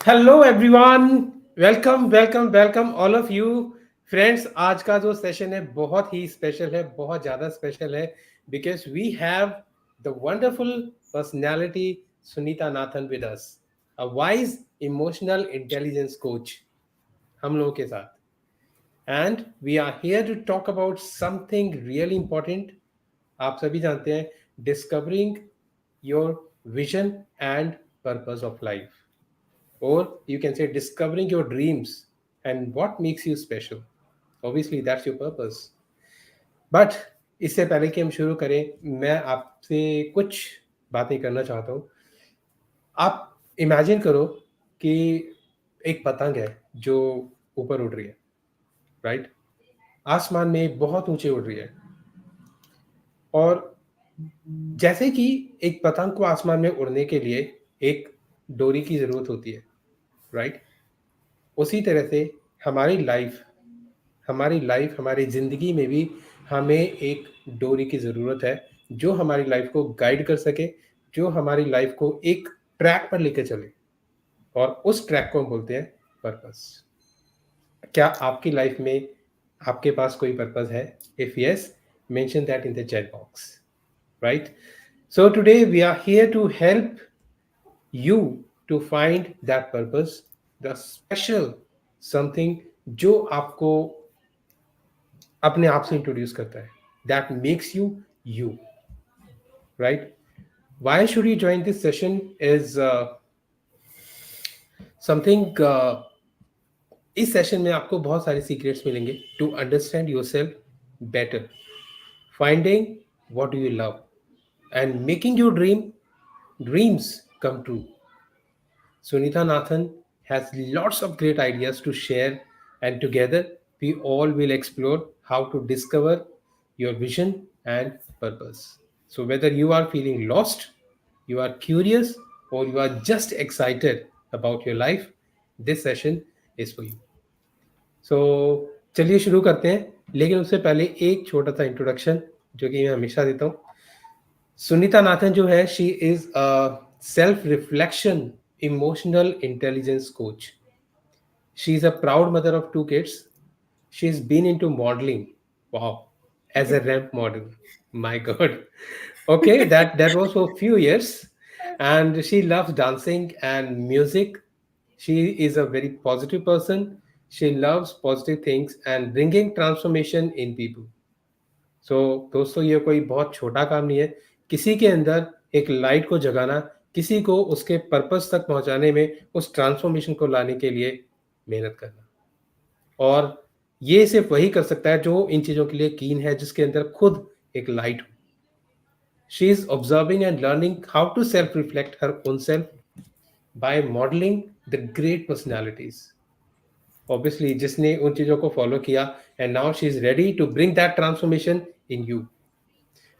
Hello everyone, welcome welcome welcome all of you friends. आज का जो सेशन है बहुत ही स्पेशल है, बहुत ज़्यादा स्पेशल है because we have the wonderful personality Sunita Nathan with us, a wise emotional intelligence coach हम लोगों के साथ। And we are here to talk about something really important. आप सभी जानते हैं, discovering your vision and purpose of life, or you can say discovering your dreams and what makes you special. Obviously that's your purpose. But इससे पहले कि हम शुरू करें, मैं आपसे कुछ बातें करना चाहता हूँ। आप इमेजिन करो कि एक पतंग है जो ऊपर उड़ रही है, राइट? आसमान में बहुत ऊंचे उड़ रही है। और जैसे कि एक पतंग को आसमान में उड़ने के लिए एक डोरी की ज़रूरत होती है, राइट? उसी तरह से हमारी लाइफ हमारी ज़िंदगी में भी हमें एक डोरी की ज़रूरत है जो हमारी लाइफ को गाइड कर सके, जो हमारी लाइफ को एक ट्रैक पर लेके चले। और उस ट्रैक को हम बोलते हैं पर्पस। क्या आपकी लाइफ में आपके पास कोई पर्पस है? If yes, mention that in the chat box, right? So today we are here to help you to find that purpose, the special something जो आपको अपने आप से इंट्रोड्यूस करता है, that makes you you, right? Why should you join this session is something इस session में आपको बहुत सारे सीक्रेट्स मिलेंगे to understand yourself better, finding what do you love and making your dreams come true. Sunita Nathan has lots of great ideas to share, and together we all will explore how to discover your vision and purpose. So, whether you are feeling lost, you are curious, or you are just excited about your life, this session is for you. So, चलिए शुरू करते हैं, लेकिन उससे पहले एक छोटा सा इंट्रोडक्शन जो कि मैं हमेशा देता हूँ। सुनीता नाथन जो है, she is a self reflection emotional intelligence coach. She is a proud mother of two kids. She's been into modeling. Wow, as a ramp model. My God. Okay, that was for a few years, and she loves dancing and music. She is a very positive person. She loves positive things and bringing transformation in people. सो दोस्तों, ये कोई बहुत छोटा काम नहीं है। किसी के अंदर एक लाइट को जगाना, किसी को उसके पर्पस तक पहुंचाने में, उस ट्रांसफॉर्मेशन को लाने के लिए मेहनत करना। और ये सिर्फ वही कर सकता है जो इन चीज़ों के लिए कीन है, जिसके अंदर खुद एक लाइट हो। She is observing and learning how to self reflect her own self by modelling the great personalities. Obviously जिसने उन चीज़ों को फॉलो किया, and now she is ready to bring that transformation in you.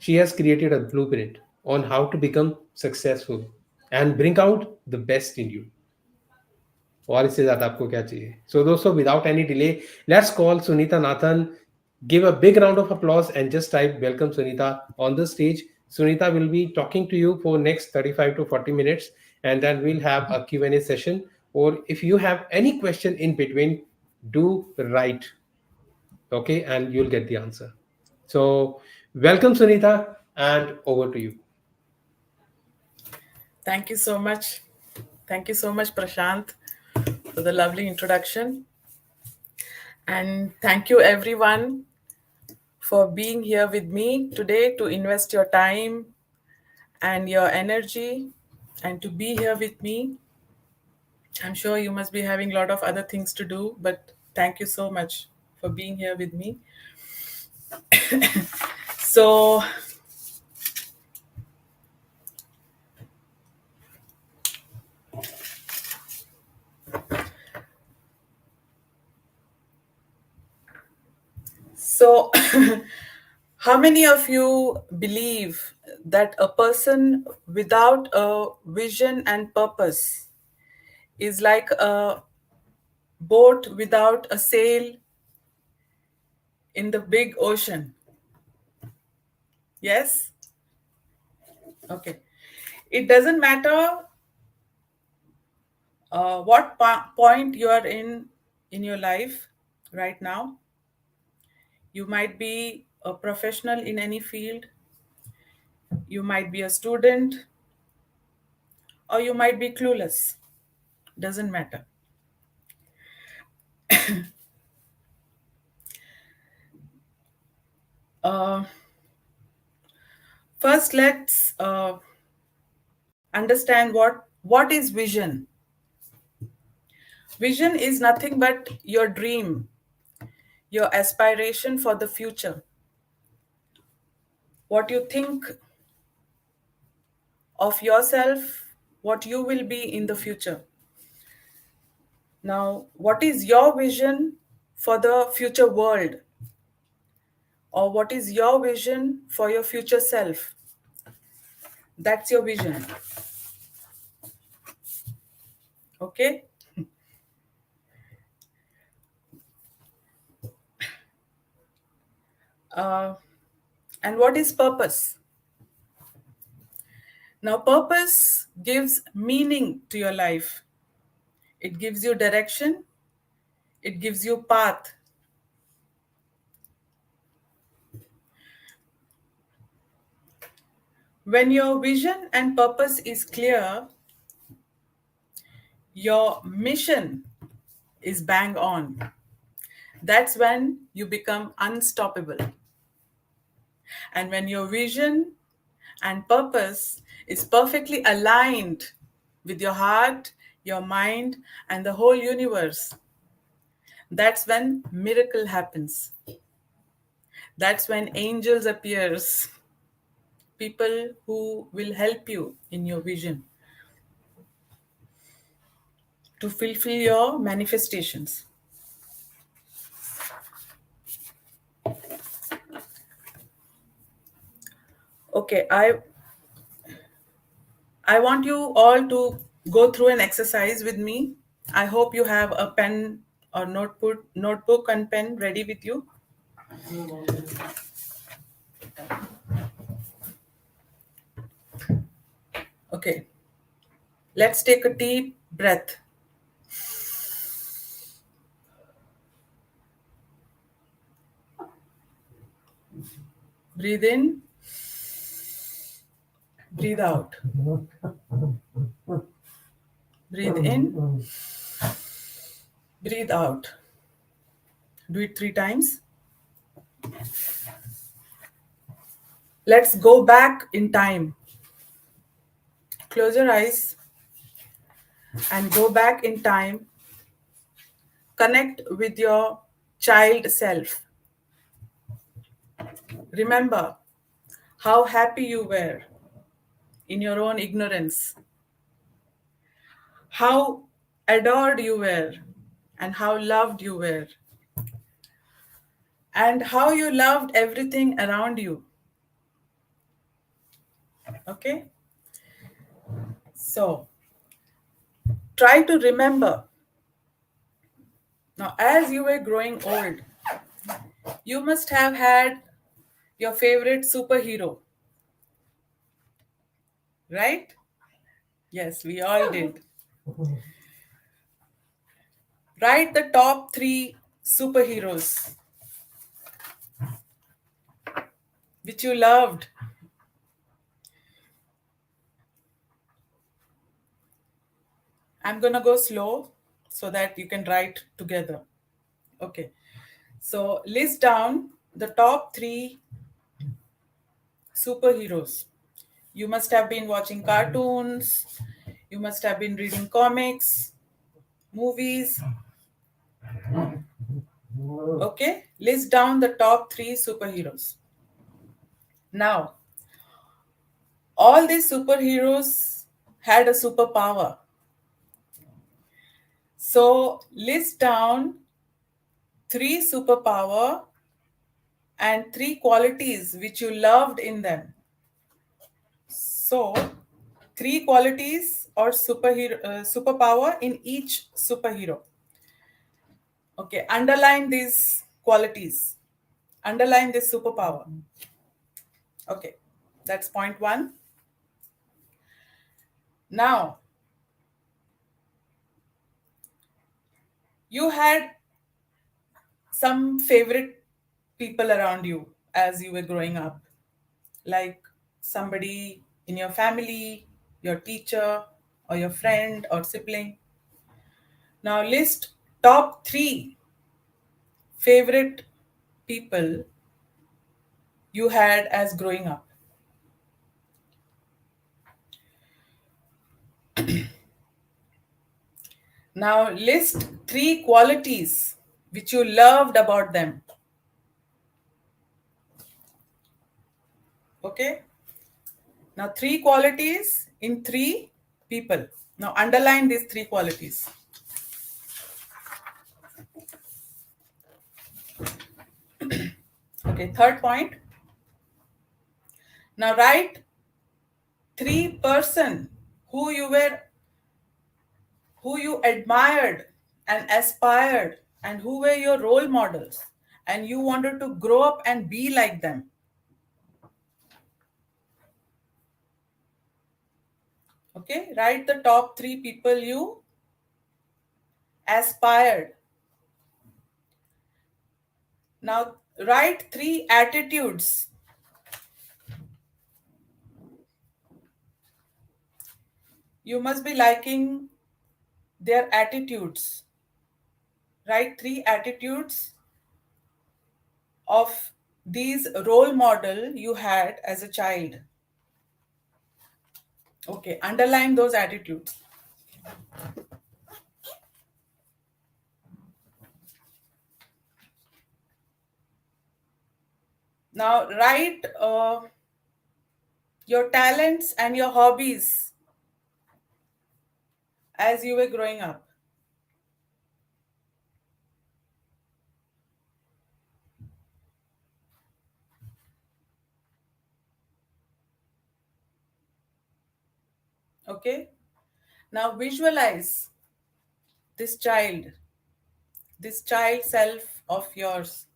She has created a blueprint on how to become successful and bring out the best in you. और इससे ज्यादा आपको क्या चाहिए? So दोस्तों, without any delay, let's call Sunita Nathan. Give a big round of applause and just type welcome Sunita on the stage. Sunita will be talking to you for next 35 to 40 minutes, and then we'll have a Q&A session. Or if you have any question in between, do write, okay, and you'll get the answer. So welcome Sunita, and over to you. Thank you so much. Thank you so much, Prashant, for the lovely introduction. And thank you, everyone, for being here with me today to invest your time and your energy and to be here with me. I'm sure you must be having a lot of other things to do, but thank you so much for being here with me. So, So, how many of you believe that a person without a vision and purpose is like a boat without a sail in the big ocean? Yes? Okay. It doesn't matter what point you are in your life right now. You might be a professional in any field, you might be a student, or you might be clueless. Doesn't matter. Uh, First, let's understand what is vision. Vision is nothing but your dream, your aspiration for the future, what you think of yourself, what you will be in the future. Now, what is your vision for the future world? Or what is your vision for your future self? That's your vision. Okay? Uh, and what is purpose? Now, purpose gives meaning to your life. It gives you direction. It gives you path. When your vision and purpose is clear, your mission is bang on. That's when you become unstoppable. And when your vision and purpose is perfectly aligned with your heart, your mind, and the whole universe, that's when miracle happens. That's when angels appears, people who will help you in your vision to fulfill your manifestations. Okay, I want you all to go through an exercise with me. I hope you have a pen or notebook and pen ready with you. Okay, let's take a deep breath. Breathe in, breathe out. Breathe in, breathe out. Do it 3 times. Let's go back in time. Close your eyes and go back in time. Connect with your child self. Remember how happy you were in your own ignorance, how adored you were, and how loved you were, and how you loved everything around you. Okay? So, try to remember. Now, as you were growing old, you must have had your favorite superhero, right? Yes, we all did. Write the top 3 superheroes which you loved. I'm going to go slow so that you can write together. Okay. So, list down the top 3 superheroes. You must have been watching cartoons, you must have been reading comics, movies. Okay, list down the top 3 superheroes. Now, all these superheroes had a superpower. So, list down 3 superpower and 3 qualities which you loved in them. So, 3 qualities or superpower in each superhero. Okay, underline these qualities. Underline this superpower. Okay, that's point one. Now, You had some favorite people around you as you were growing up, like somebody in your family, your teacher, or your friend or sibling. Now list top 3 favorite people you had as growing up. Now list 3 qualities which you loved about them. Okay? Now 3 qualities in 3 people. Now underline these 3 qualities. Okay, third point. Now write 3 person who you were, who you admired and aspired, and who were your role models, and you wanted to grow up and be like them. Okay, write the top 3 people you aspired. Now write 3 attitudes you must be liking, their attitudes. Write 3 attitudes of these role model you had as a child. Okay, underline those attitudes. Now write your talents and your hobbies as you were growing up. Okay, now visualize this child, this child self of yours.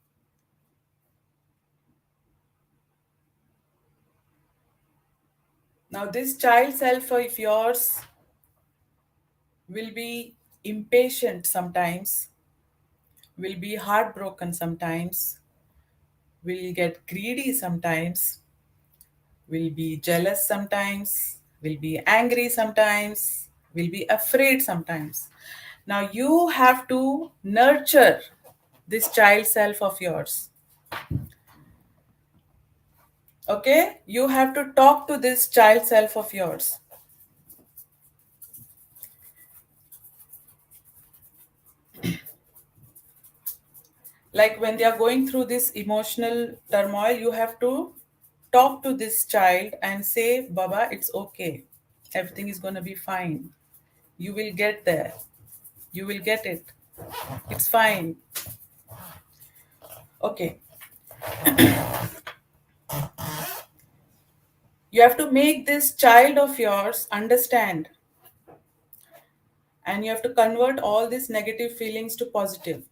Now this child self of yours will be impatient sometimes, will be heartbroken sometimes, will get greedy sometimes, will be jealous sometimes, will be angry sometimes, will be afraid sometimes. Now you have to nurture this child self of yours. Okay? You have to talk to this child self of yours. Like when they are going through this emotional turmoil, you have to talk to this child and say, Baba, it's okay. Everything is going to be fine. You will get there. You will get it. It's fine. Okay. You have to make this child of yours understand, and you have to convert all these negative feelings to positive.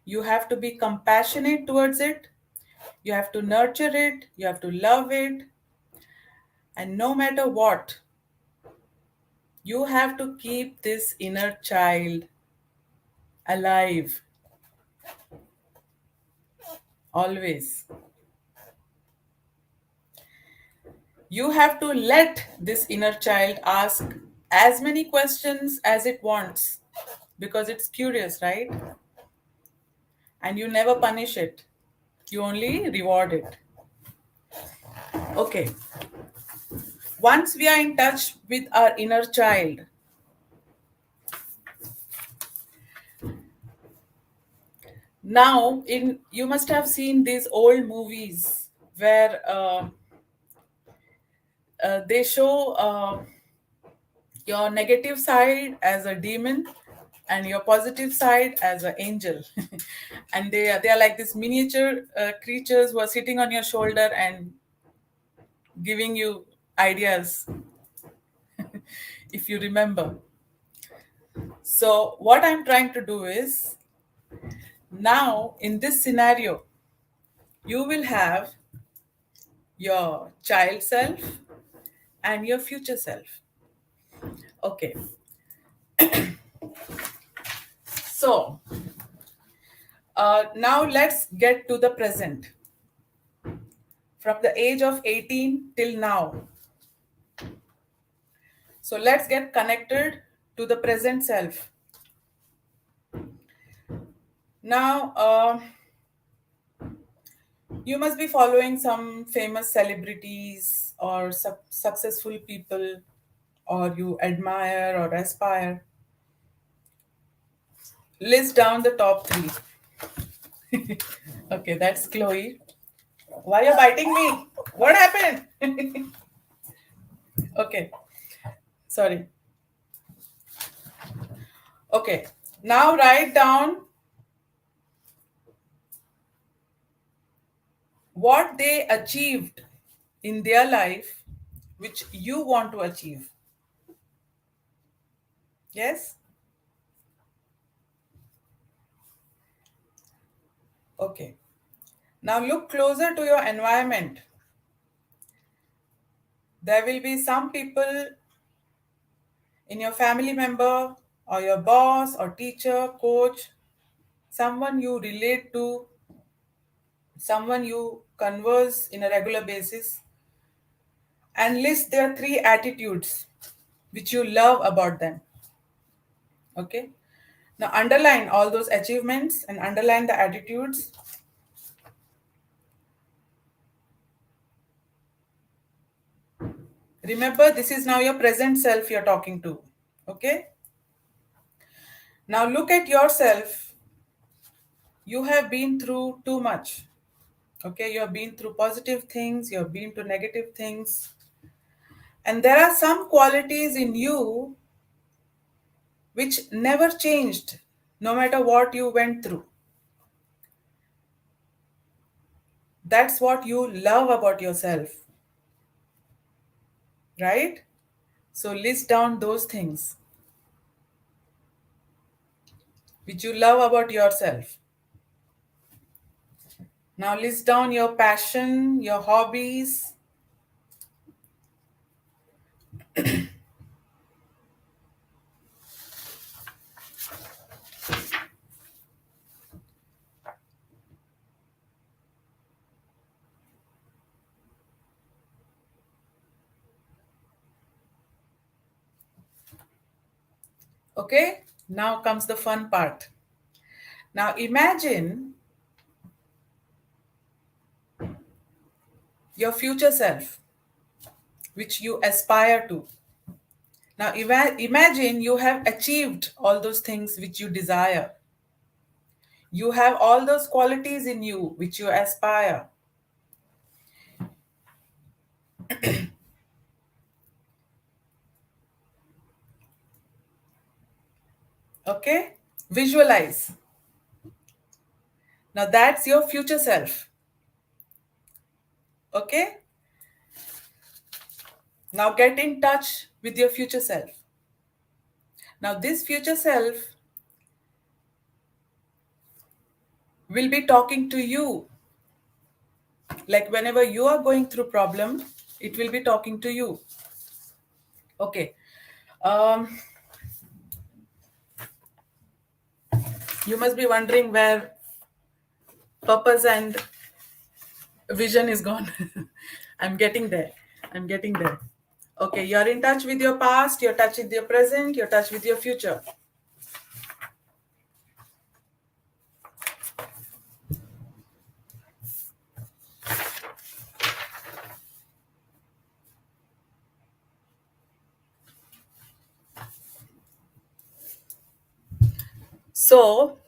You have to be compassionate towards it. You have to nurture it. You have to love it. And no matter what, you have to keep this inner child alive always. You have to let this inner child ask as many questions as it wants because it's curious, right? And you never punish it, you only reward it. Okay, once we are in touch with our inner child, now in you must have seen these old movies where they show your negative side as a demon and your positive side as an angel. And they are like these miniature creatures who are sitting on your shoulder and giving you ideas, if you remember. So what I'm trying to do is, now in this scenario, you will have your child self and your future self. Okay, So, now let's get to the present. From the age of 18 till now. So, let's get connected to the present self. Now, you must be following some famous celebrities or successful people, or you admire or aspire. List down the top three. Okay, that's Chloe. Why are you biting me? What happened? Okay, sorry. Okay, now write down what they achieved in their life which you want to achieve. Yes? Okay. Now look closer to your environment. There will be some people in your family member or your boss or teacher, coach, someone you relate to, someone you converse in a regular basis, and list their three attitudes which you love about them. Okay? Now underline all those achievements and underline the attitudes. Remember, this is now your present self you're talking to. Okay? Now look at yourself. You have been through too much. Okay? You have been through positive things, you have been to negative things. And there are some qualities in you which never changed no matter what you went through. That's what you love about yourself. Right? So list down those things which you love about yourself. Now list down your passion, your hobbies. Okay? Now comes the fun part. Now imagine your future self, which you aspire to. Now imagine you have achieved all those things which you desire. You have all those qualities in you which you aspire. Okay? Visualize. Now that's your future self. Okay? Now get in touch with your future self. Now this future self will be talking to you. Like whenever you are going through problem, it will be talking to you. Okay. Um, you must be wondering where purpose and vision is gone. I'm getting there. I'm getting there. Okay, you're in touch with your past, you're touch with your present, you're touch with your future. So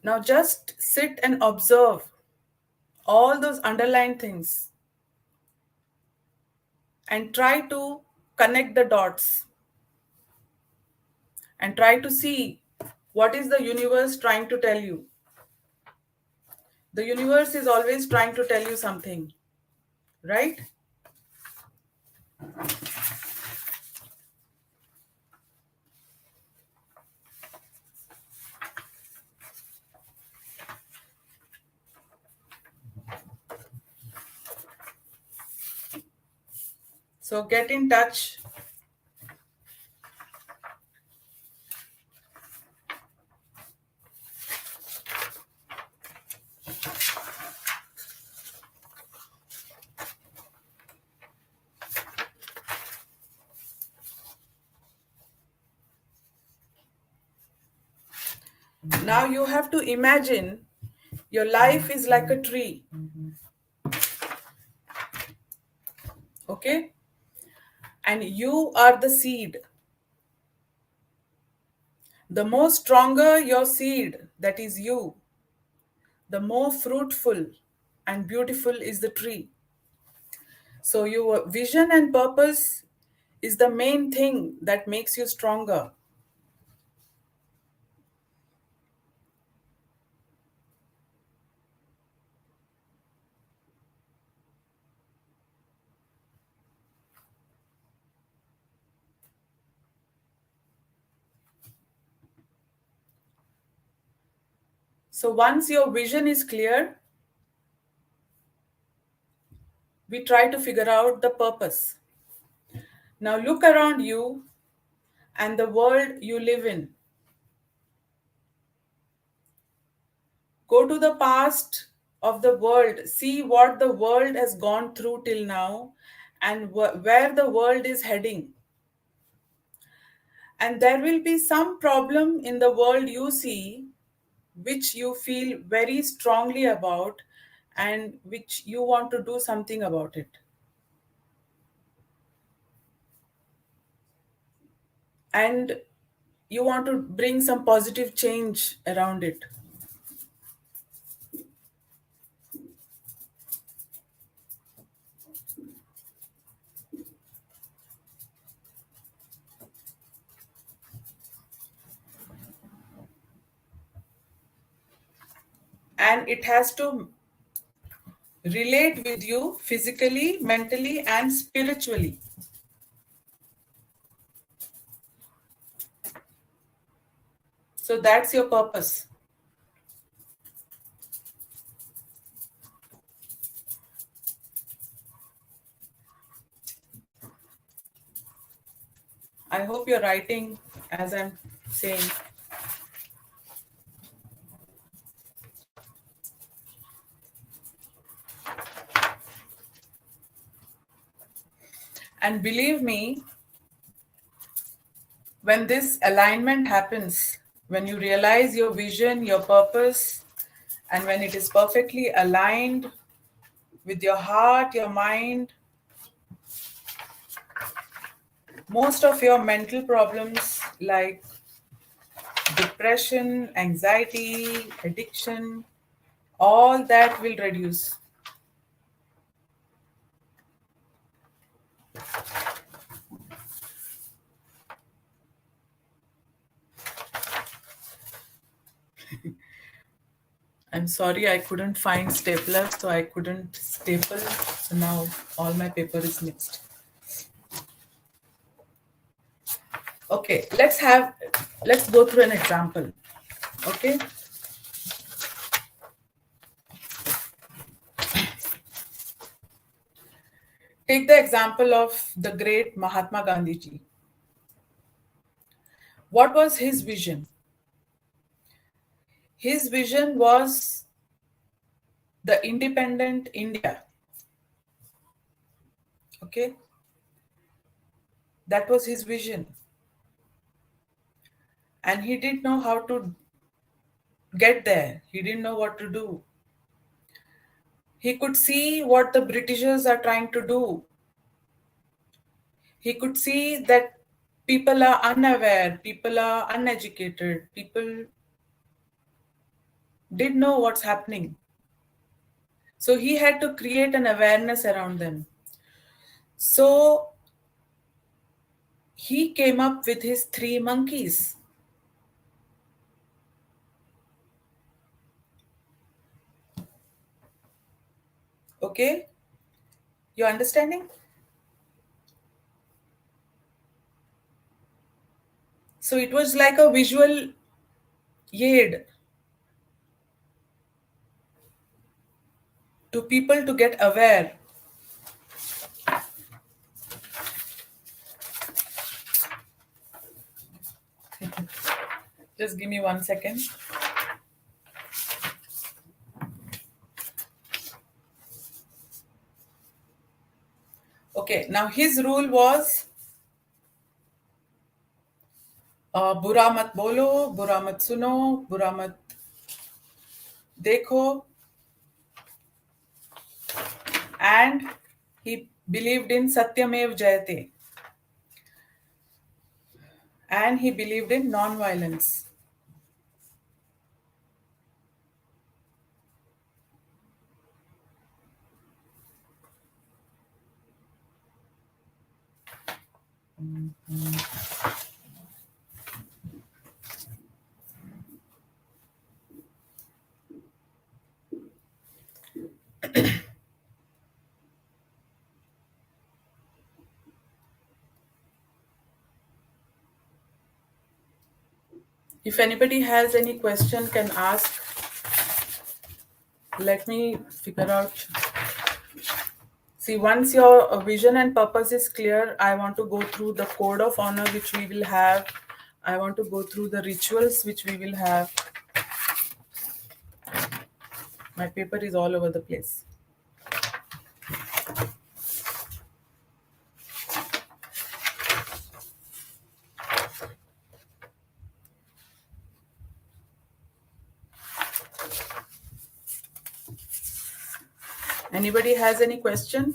now just sit and observe all those underlying things and try to connect the dots and try to see what is the universe trying to tell you. The universe is always trying to tell you something, right? So get in touch Now you have to imagine your life is like a tree. Okay? And you are the seed. The more stronger your seed, that is you, the more fruitful and beautiful is the tree. So, your vision and purpose is the main thing that makes you stronger. So, once your vision is clear, we try to figure out the purpose. Now, look around you and the world you live in. Go to the past of the world, see what the world has gone through till now and where the world is heading. And there will be some problem in the world you see which you feel very strongly about and which you want to do something about it. And you want to bring some positive change around it. And it has to relate with you physically, mentally, and spiritually. So that's your purpose. I hope you're writing as I'm saying. And believe me, when this alignment happens, when you realize your vision, your purpose, and when it is perfectly aligned with your heart, your mind, most of your mental problems like depression, anxiety, addiction, all that will reduce. I'm sorry I couldn't find stapler, so I couldn't staple. So now all my paper is mixed. Okay, let's go through an example. Okay. Take the example of the great Mahatma Gandhi ji. What was his vision? His vision was the independent India. Okay. That was his vision. And he didn't know how to get there. He didn't know what to do. He could see what the Britishers are trying to do. He could see that people are unaware, people are uneducated, people didn't know what's happening. So he had to create an awareness around them. So he came up with his three monkeys. Okay? You understanding? So it was like a visual aid to people to get aware. Just give me 1 second. Okay, now his rule was बुरा मत बोलो, बुरा मत सुनो, बुरा मत देखो, and he believed in Satyamev Jayate, and he believed in non-violence. If anybody has any question, can ask. Let me figure out. See, once your vision and purpose is clear, I want to go through the code of honor which we will have. I want to go through the rituals which we will have. My paper is all over the place. Anybody has any question?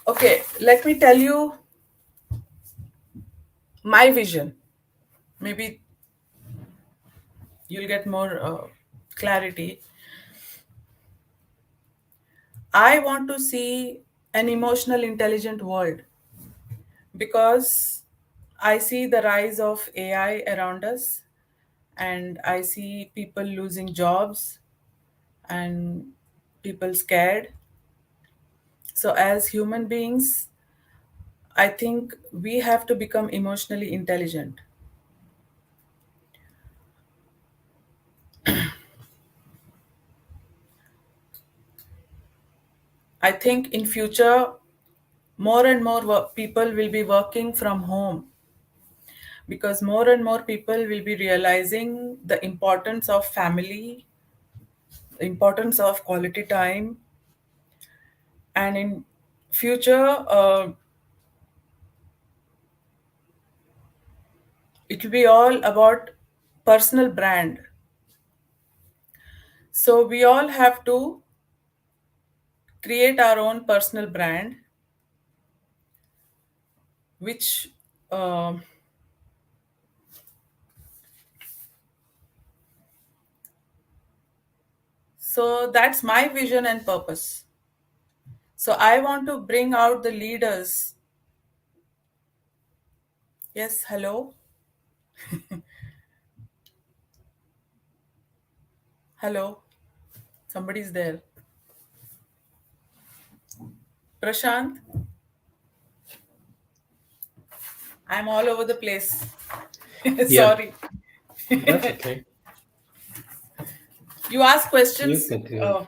Okay, let me tell you my vision. Maybe you'll get more clarity. I want to see an emotional intelligent world because I see the rise of AI around us, and I see people losing jobs and people scared. So, as human beings, I think we have to become emotionally intelligent. I think in future, more and more people will be working from home because more and more people will be realizing the importance of family, the importance of quality time, and in future, it will be all about personal brand. So we all have to create our own personal brand, which so that's my vision and purpose. So I want to bring out the leaders. Yes, hello. Hello. Somebody's there. Prashant, I'm all over the place. Yeah, Sorry. that's okay. You ask You questions. continue.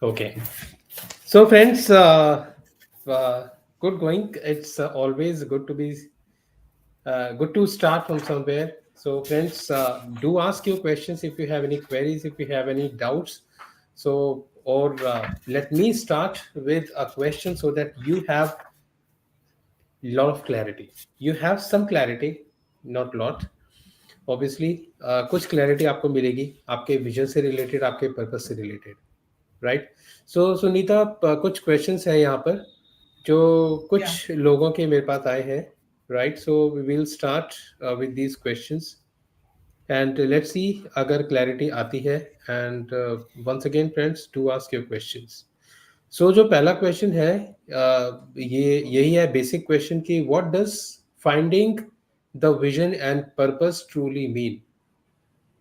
Okay. So, friends, good going. It's always good to start from somewhere. So, friends, do ask your questions if you have any queries, if you have any doubts. So, or let me start with a question so that you have lot of clarity. You have some clarity, not lot. Obviously, कुछ clarity आपको मिलेगी आपके vision से related, आपके purpose से related, right? सो सुनीता, कुछ questions हैं यहाँ पर जो Yeah. कुछ लोगों के मेरे पास आए हैं, right? So we will start with these questions and let's see अगर क्लैरिटी आती है, and once again friends, to ask your questions. So जो पहला क्वेश्चन है, ये यही है बेसिक क्वेश्चन कि what does finding the vision and purpose truly mean?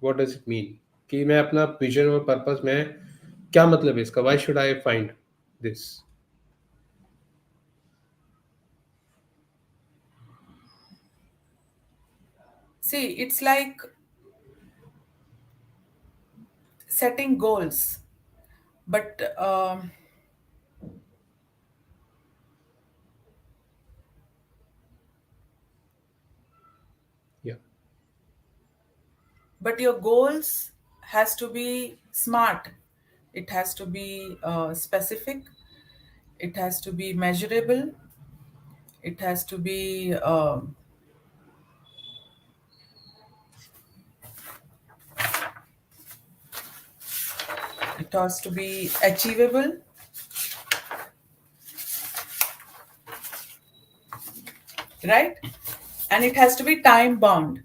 What does it mean कि मैं अपना विजन और पर्पस में, क्या मतलब है इसका? Why should I find this? See, it's like setting goals, but Yeah. but your goals has to be smart. It has to be specific. It has to be measurable. It has to be it has to be achievable, right? And it has to be time bound.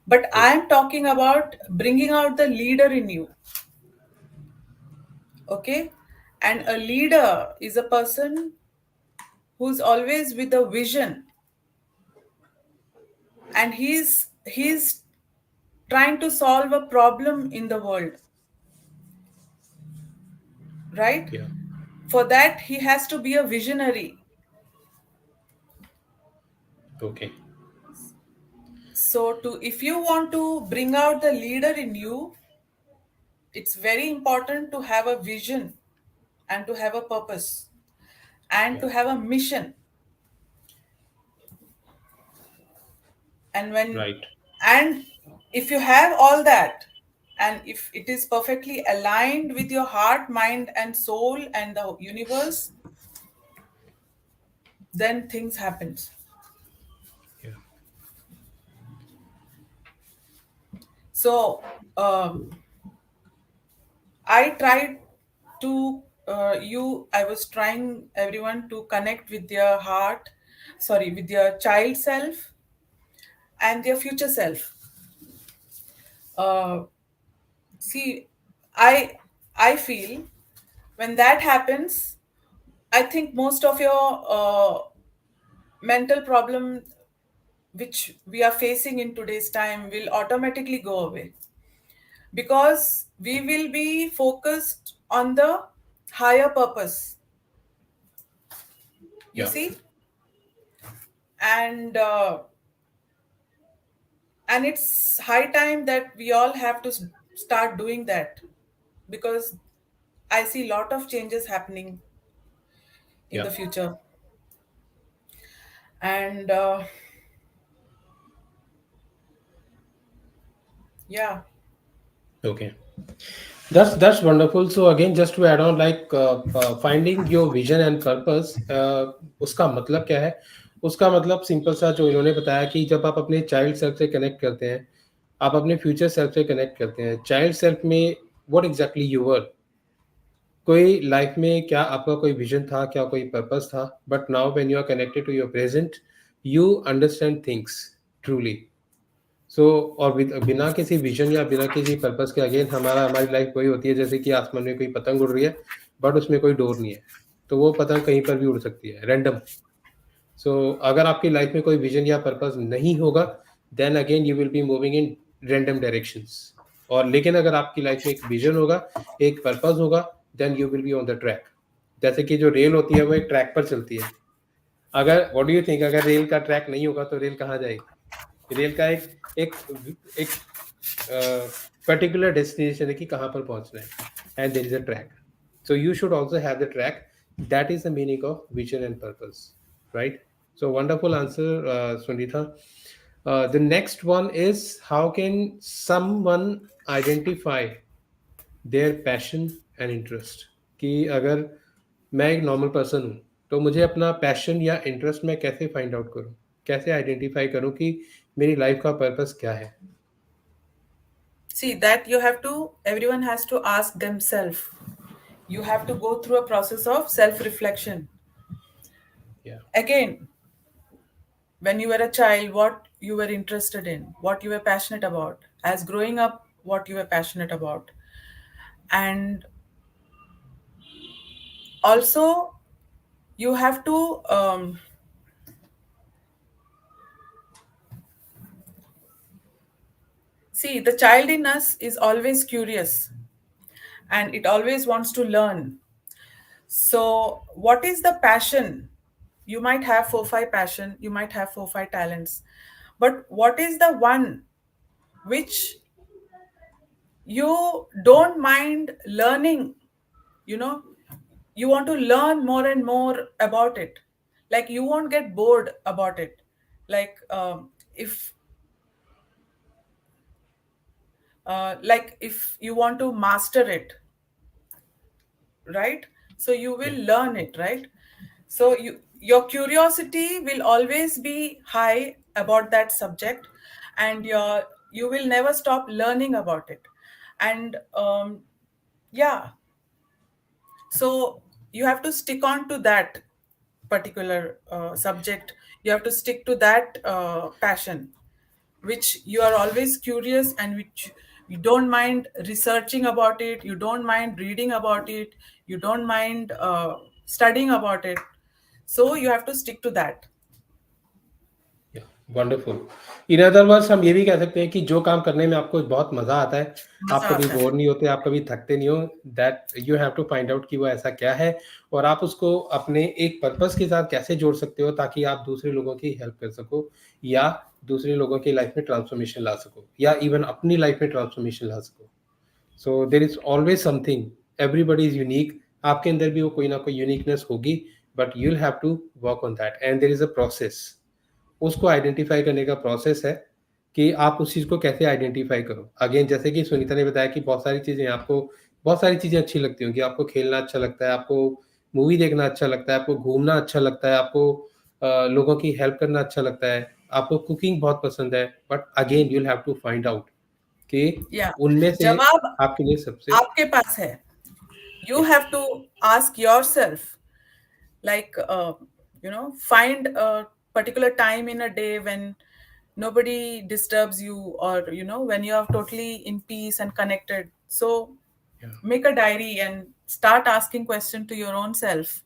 But I Okay. am talking about bringing out the leader in you, okay? And a leader is a person who's always with a vision, and he's trying to solve a problem in the world, right? Yeah. For that he has to be a visionary. Okay. So to if you want to bring out the leader in you, it's very important to have a vision and to have a purpose and Yeah. to have a mission. And when Right. and if you have all that, and if it is perfectly aligned with your heart, mind and soul and the universe, then things happen. Yeah. So I tried to I was trying everyone to connect with their heart, sorry, with their child self and their future self. uh, See, i I feel when that happens, I think most of your mental problem which we are facing in today's time will automatically go away, because we will be focused on the higher purpose, you Yeah. see. And it's high time that we all have to start doing that, because I see a lot of changes happening in Yeah. the future. And yeah. Okay. That's wonderful. So again, just to add on, like finding your vision and purpose, उसका मतलब क्या है? उसका मतलब simple सा जो इन्होंने बताया कि जब आप अपने चाइल्ड सेल्फ से कनेक्ट करते हैं, आप अपने फ्यूचर सेल्फ से कनेक्ट करते हैं। चाइल्ड सेल्फ में व्हाट एग्जैक्टली यू वर, कोई लाइफ में क्या आपका कोई विजन था, क्या कोई पर्पस था, but now when you are connected to your present, you understand things truly. So और बिना किसी विजन या बिना किसी पर्पस के अगेन हमारी लाइफ वही होती है जैसे कि आसमान में कोई पतंग उड़ रही है, बट उसमें कोई डोर नहीं है, तो वो पतंग कहीं पर भी उड़ सकती है, रैंडम। सो अगर आपकी लाइफ में कोई विजन या पर्पस नहीं होगा, then again you will be moving in random directions. और लेकिन अगर आपकी लाइफ में एक विजन होगा, एक पर्पस होगा, then you will be on the track. जैसे कि जो रेल होती है वो एक ट्रैक पर चलती है। अगर व्हाट डू यू थिंक, अगर रेल का ट्रैक नहीं होगा तो रेल कहाँ जाएगी? रेल का एक एक एक पर्टिकुलर डेस्टिनेशन है कि कहाँ पर पहुंचना है, and there is a track. So you should also have the track. That is the meaning of vision and purpose, right? So wonderful answer, Sunita. The next one is, how can someone identify their passion and interest? कि अगर मैं एक normal person हूँ, तो मुझे अपना passion या interest मैं कैसे फाइंड आउट करूँ, कैसे आइडेंटिफाई करूँ कि मेरी लाइफ का पर्पस क्या है? See, that you have to, everyone has to ask themselves. You have to go through a process of self reflection. Yeah. Again, when you were a child, what you were interested in, what you were passionate about, as growing up, what you were passionate about. And also, you have to see, the child in us is always curious and it always wants to learn. So, what is the passion? You might have 4 5 passion, you might have 4 5 talents, but what is the one which you don't mind learning, you know, you want to learn more and more about it, like you won't get bored about it, like if you want to master it, right? So you Yeah. will learn it, right? So your curiosity will always be high about that subject, and you will never stop learning about it. And yeah, so you have to stick on to that particular subject. You have to stick to that passion, which you are always curious, and which you don't mind researching about it, you don't mind reading about it, you don't mind studying about it. So you have to stick to that. या wonderful. In other words हम ये भी कह सकते हैं कि जो काम करने में आपको बहुत मज़ा आता है, आप मजा कभी आता है। बोर नहीं होते, आप कभी थकते नहीं हो, that you have to find out कि वो ऐसा क्या है और आप उसको अपने एक पर्पस के साथ कैसे जोड़ सकते हो ताकि आप दूसरे लोगों की हेल्प कर सको या दूसरे लोगों की लाइफ में ट्रांसफॉर्मेशन ला सको या इवन अपनी लाइफ में ट्रांसफॉर्मेशन ला सको। So there is always something, everybody is unique, आपके अंदर भी वो कोई ना कोई यूनिकनेस होगी, but you will have to work on that and there is a process. उसको आइडेंटिफ़ाई करने का प्रोसेस है कि आप उस चीज़ को कैसे आइडेंटिफ़ाई करो। अगेन जैसे कि सुनीता ने बताया कि बहुत सारी चीज़ें अच्छी लगती होंगी, आपको खेलना अच्छा लगता है, आपको मूवी देखना अच्छा लगता है, आपको घूमना अच्छा लगता है, आपको लोगों की हेल्प करना अच्छा लगता है, आपको कुकिंग बहुत पसंद है, but again you will have to find out कि या उनमें से जवाब आपके लिए सबसे आपके पास है। You या have to ask yourself, like find a particular time in a day when nobody disturbs you, or when you are totally in peace and connected. So या make a diary and start asking question to your own self.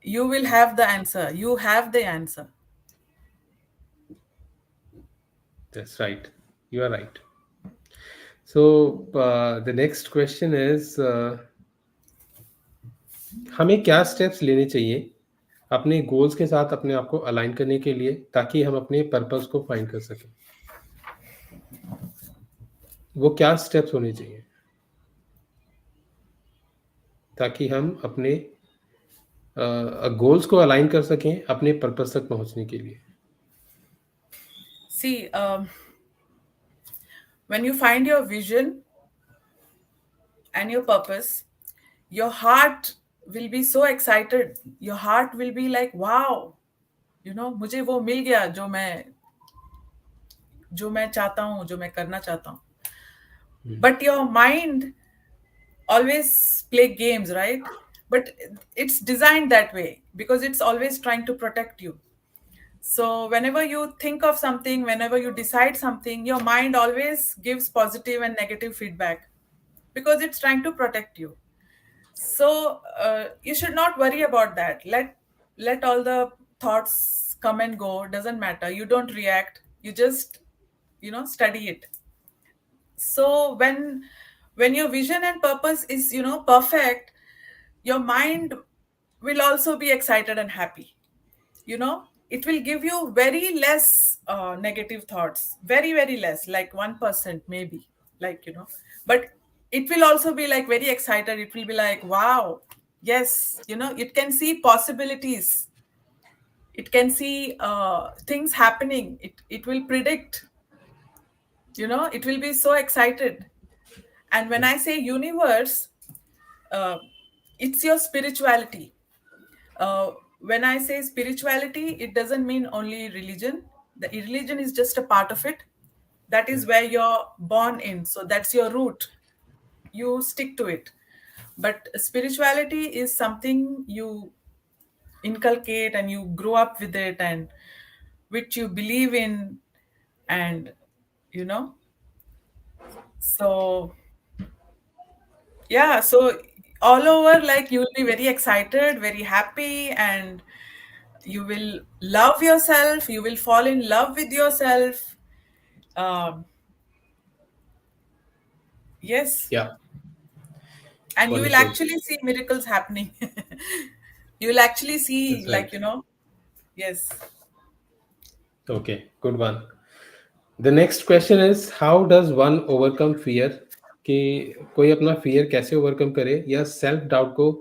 You will have the answer, you have the answer. That's right, you are right. So the next question is हमें क्या steps लेने चाहिए अपने goals के साथ अपने आप को अलाइन करने के लिए ताकि हम अपने पर्पस को फाइंड कर सकें? वो क्या स्टेप्स होने चाहिए ताकि हम अपने गोल्स को अलाइन कर सकें अपने पर्पस तक पहुंचने के लिए? See, when you find your vision and your purpose, your heart will be so excited. Your heart will be like, wow, मुझे वो मिल गया जो मैं चाहता हूँ, जो मैं करना चाहता हूँ. But your mind always play games, right? But it's designed that way because it's always trying to protect you. So whenever you think of something, whenever you decide something, your mind always gives positive and negative feedback because it's trying to protect you. So you should not worry about that. Let all the thoughts come and go. Doesn't matter. You don't react. You just study it. So when your vision and purpose is perfect, your mind will also be excited and happy. It will give you very less negative thoughts, very very less, like 1% maybe, like but it will also be like very excited. It will be like, wow, yes, it can see possibilities, it can see things happening, it will predict, it will be so excited. And when Yeah, I say universe, uh, it's your spirituality. When I say spirituality, it doesn't mean only religion. The religion is just a part of it. That yeah, is where you're born in. So that's your root. You stick to it. But spirituality is something you inculcate and you grow up with it, and which you believe in. And, you know, so yeah, so all over, like you'll be very excited, very happy, and you will love yourself, you will fall in love with yourself. um, yes, yeah, and you will wonderful. actually see miracles happening. You will actually see, That's like right. yes. Okay, good one. The next question is how does one overcome fear? कि कोई अपना fear कैसे overcome करे या self doubt को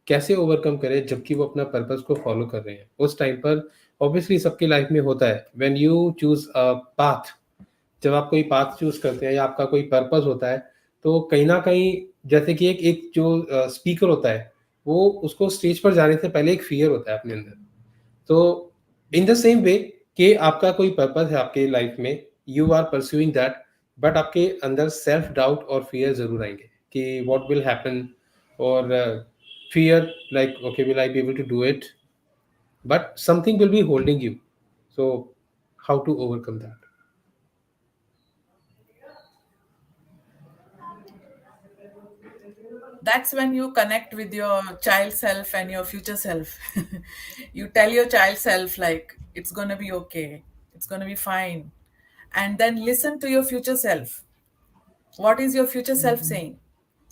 कैसे overcome करे जबकि वो अपना पर्पस को फॉलो कर रहे हैं उस टाइम पर। ऑब्वियसली सबकी लाइफ में होता है when you choose a path. जब आप कोई पाथ चूज करते हैं या आपका कोई पर्पस होता है तो कहीं ना कहीं जैसे कि एक जो स्पीकर होता है वो उसको स्टेज पर जाने से पहले एक फियर होता है अपने अंदर। तो इन द सेम वे कि आपका कोई पर्पस है आपके लाइफ में, you are pursuing that, but आपके अंदर सेल्फ डाउट और फियर जरूर आएंगे कि व्हाट विल हैपन, और fear like okay will I be able to do it, but something will be holding you. So how to overcome that? That's when you connect with your child self and your future self. You tell your child self, like, it's going to be okay, it's going to be fine. And then listen to your future self. What is your future self saying?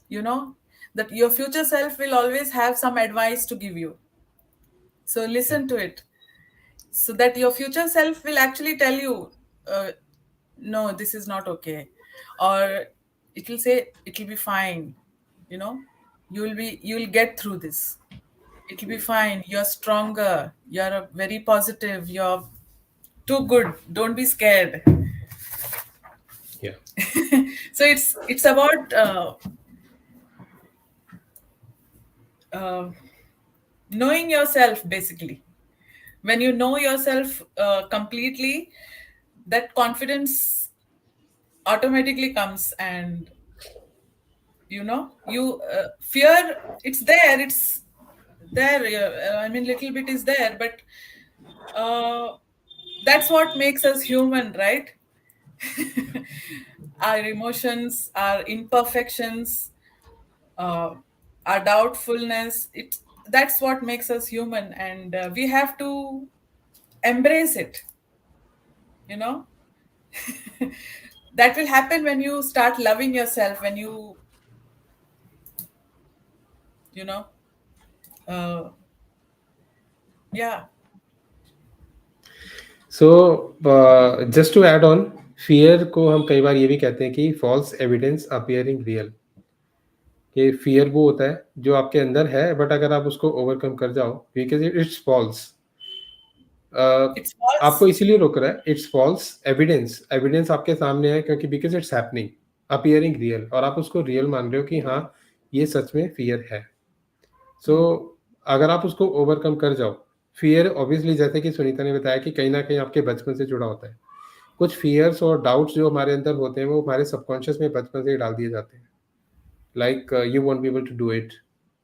You know, that your future self will always have some advice to give you. So Yeah. listen to it, so that your future self will actually tell you, no, this is not okay. Or it will say, it will be fine. You know, you will get through this. It will be fine. You're stronger. You're very positive. You're too good. Don't be scared. Yeah. So it's about uh, knowing yourself, basically. When you know yourself completely, that confidence automatically comes. And you fear, it's there. I mean, little bit is there, but uh, that's what makes us human, right? Our emotions, our imperfections, uh, our doubtfulness, that's what makes us human. And we have to embrace it, you know. That will happen when you start loving yourself, when you know uh, yeah. So just to add on, fear को हम कई बार ये भी कहते हैं कि false evidence appearing real. कि फियर वो होता है जो आपके अंदर है बट अगर आप उसको ओवरकम कर जाओ बिकॉज इट्स फॉल्स, It's आपको false. इसीलिए रोक रहा है। इट्स फॉल्स एविडेंस, एविडेंस आपके सामने है क्योंकि because it's happening appearing real, और आप उसको रियल मान रहे हो कि हाँ ये सच में फियर है। सो अगर आप उसको ओवरकम कर जाओ, फियर ऑब्वियसली जैसे कि सुनीता ने बताया कि कहीं ना कहीं आपके बचपन से जुड़ा होता है। कुछ फियर्स और डाउट्स जो हमारे अंदर होते हैं वो हमारे सबकॉन्शियस में बचपन से ही डाल दिए जाते हैं। Like you won't be able to do it,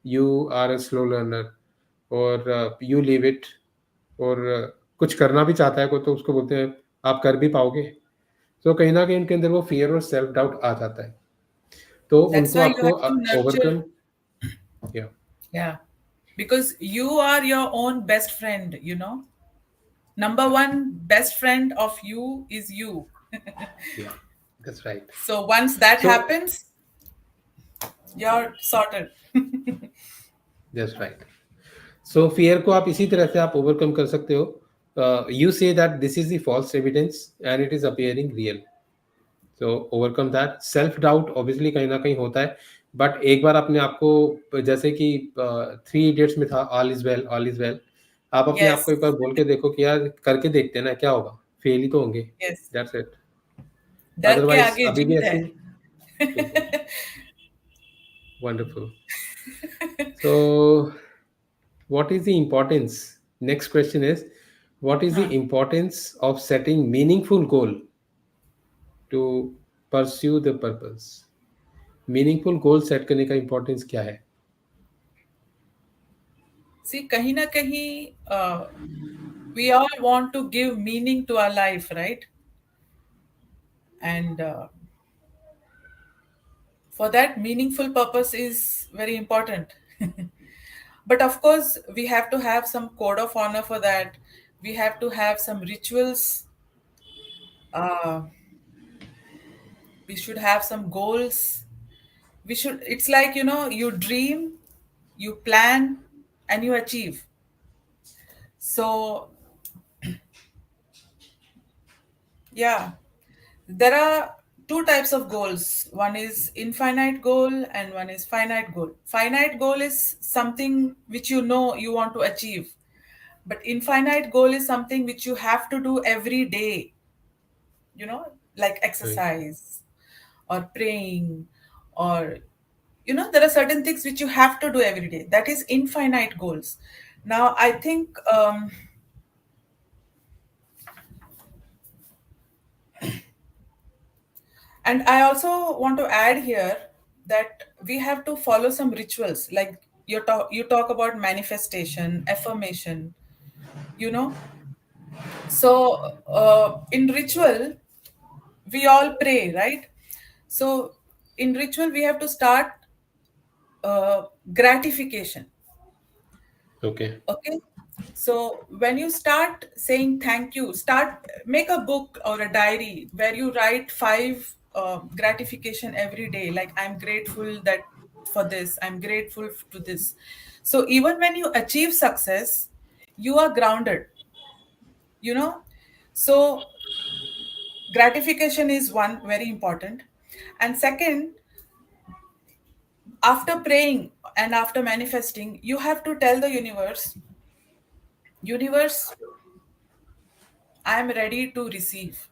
you are a slow learner, और यू लीव इट, और कुछ करना भी चाहता है कोई तो उसको बोलते हैं आप कर भी पाओगे। तो कहीं ना कहीं उनके अंदर वो फियर और सेल्फ डाउट आ जाता है। तो That's उनको why you आपको have to nurture. ओवरकम, या Yeah, because you are your own best friend, number या one best friend of you is you. या that's right. So once that so happens, you're sorted. That's right. So fear को आप इसी तरह से आप overcome कर सकते हो। You say that this is the false evidence and it is appearing real. So overcome that. Self doubt obviously कहीं ना कहीं होता है, बट एक बार अपने आप को जैसे कि थ्री इडियट्स में था all is well all is well, आप अपने आप को Yes, एक बार बोल के देखो कि यार करके देखते हैं ना क्या होगा, फेल ही तो होंगे। yes. That's it. डर के अदरवाइज आगे अभी भी जीत ऐसे है. ही। बिल्कुल। Wonderful. So what is the importance, next question is what is हाँ. the importance of setting meaningful goal to pursue the purpose? Meaningful goal set करने का इंपॉर्टेंस क्या है? See, kahin na kahin, we all want to give meaning to our life, right? And for that, meaningful purpose is very important. But of course, we have to have some code of honor for that. We have to have some rituals. Uh, we should have some goals. It's like, you dream, you plan, and you achieve. So Yeah, there are two types of goals. One is infinite goal and one is finite goal. Finite goal is something which you know you want to achieve, but infinite goal is something which you have to do every day, like Right. exercise or praying, or there are certain things which you have to do every day. That is infinite goals. Now I think, and I also want to add here that we have to follow some rituals, like you talk about manifestation, affirmation, you know so in ritual we all pray, right? So in ritual we have to start gratification. Okay. Okay. So when you start saying thank you, make a book or a diary where you write five gratification every day. Like, I'm grateful that for this, I'm grateful to this. So even when you achieve success, you are grounded, you know. So gratification is one very important. And second, after praying and after manifesting, you have to tell the universe, I'm ready to receive.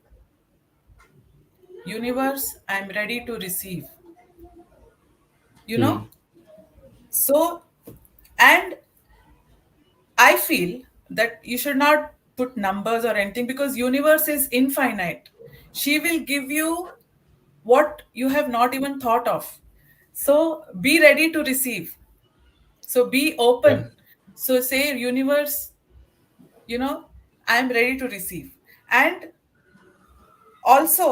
Universe, I'm ready to receive. You Hmm. know? So, and I feel that you should not put numbers or anything, because universe is infinite. She will give you what you have not even thought of. So be ready to receive. So be Yeah. open. So say, universe, you know, I'm ready to receive. And also,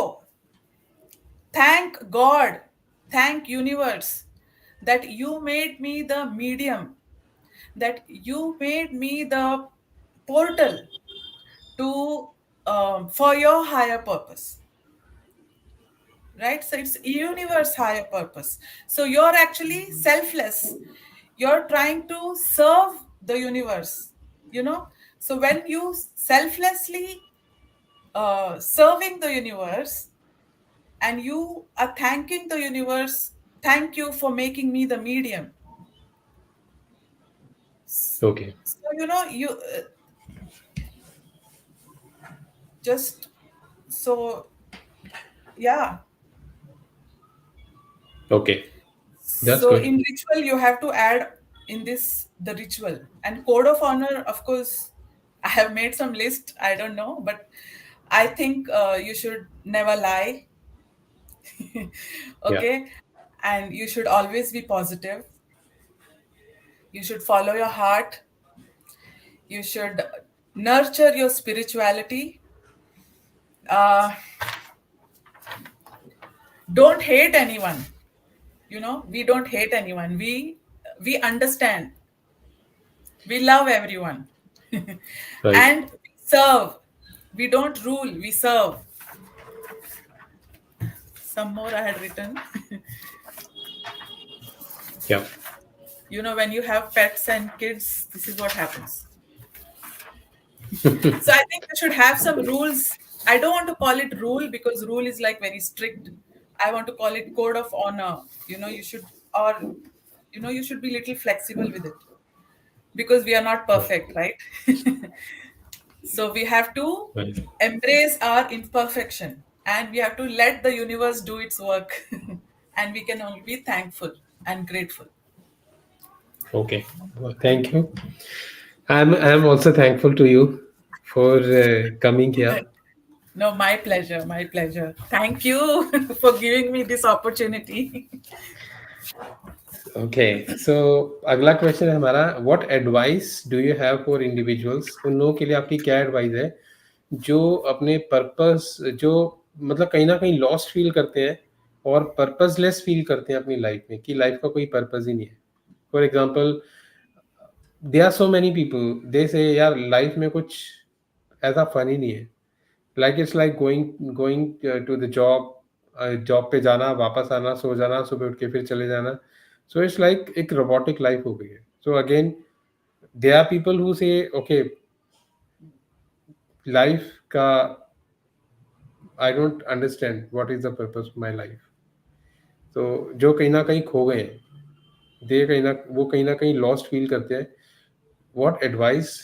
thank God, thank universe that you made me the medium, that you made me the portal to for your higher purpose, right? So it's universe higher purpose. So you're actually selfless. You're trying to serve the universe, you know. So when you selflessly serving the universe, and you are thanking the universe, thank you for making me the medium. Okay. So you just so yeah. Okay. That's So good. in ritual you have to add in this the ritual and code of honor. Of course, I have made some list, I don't know, but I think you should never lie. Yeah. Okay. And you should always be positive. You should follow your heart. You should nurture your spirituality. uh, don't hate anyone. We don't hate anyone. We understand. We love everyone. Right. And we serve. We don't rule, we serve. Some more I had written. Yeah. When you have pets and kids, this is what happens. So I think you should have some rules. I don't want to call it rule, because rule is like very strict. I want to call it code of honor. You should, or you should be little flexible with it, because we are not Yeah. perfect, right? So we have to Right. embrace our imperfection, and we have to let the universe do its work. And we can only be thankful and grateful. Okay. Well, thank you. I'm also thankful to you for coming here. No, my pleasure, my pleasure. Thank you for giving me this opportunity. Okay so अगला question है हमारा, what advice do you have for individuals, उन लोगों के लिए आपकी क्या advice है जो अपने पर्पस, जो मतलब कहीं ना कहीं लॉस्ट फील करते हैं और पर्पसलेस फील करते हैं अपनी लाइफ में, कि लाइफ का कोई पर्पस ही नहीं है. For example, they are so many people they say यार लाइफ में कुछ ऐसा फन ही नहीं है. Like it's like going going to the job, job पे जाना, वापस आना, सो जाना, सुबह उठ के फिर चले जाना. सो इट्स लाइक एक रोबोटिक लाइफ हो गई है. So again, they are people who say okay, life का I don't understand what is the purpose of my life. तो जो कहीं ना कहीं खो गए हैं, वो कहीं ना कहीं लॉस्ट फील करते हैं, what advice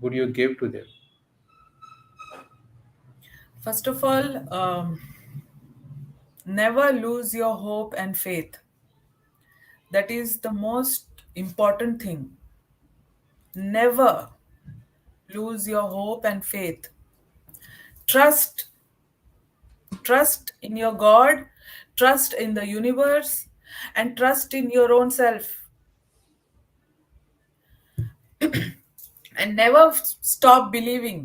would you give to them? First of all, never lose your hope and faith. That is the most important thing. Never lose your hope and faith. Trust, trust in your God, trust in the universe, and trust in your own self. And never stop believing.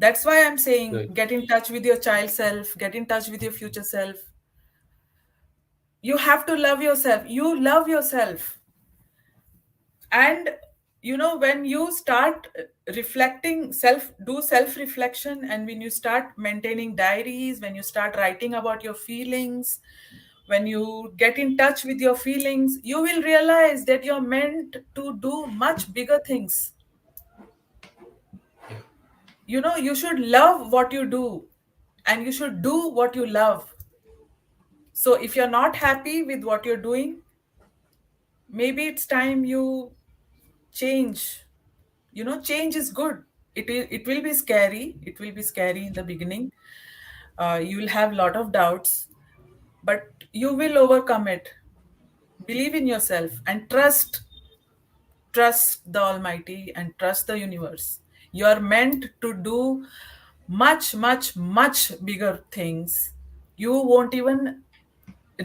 That's why I'm saying Right. get in touch with your child self, get in touch with your future self. You have to love yourself. You love yourself. And when you start reflecting, self reflection, and when you start maintaining diaries, when you start writing about your feelings, when you get in touch with your feelings, you will realize that you're meant to do much bigger things. You should love what you do, and you should do what you love. So if you're not happy with what you're doing, maybe it's time you change. Change is good. It will be scary. It will be scary in the beginning. You will have a lot of doubts, but you will overcome it. Believe in yourself and trust the almighty and trust the universe. You are meant to do much, much, much bigger things. You won't even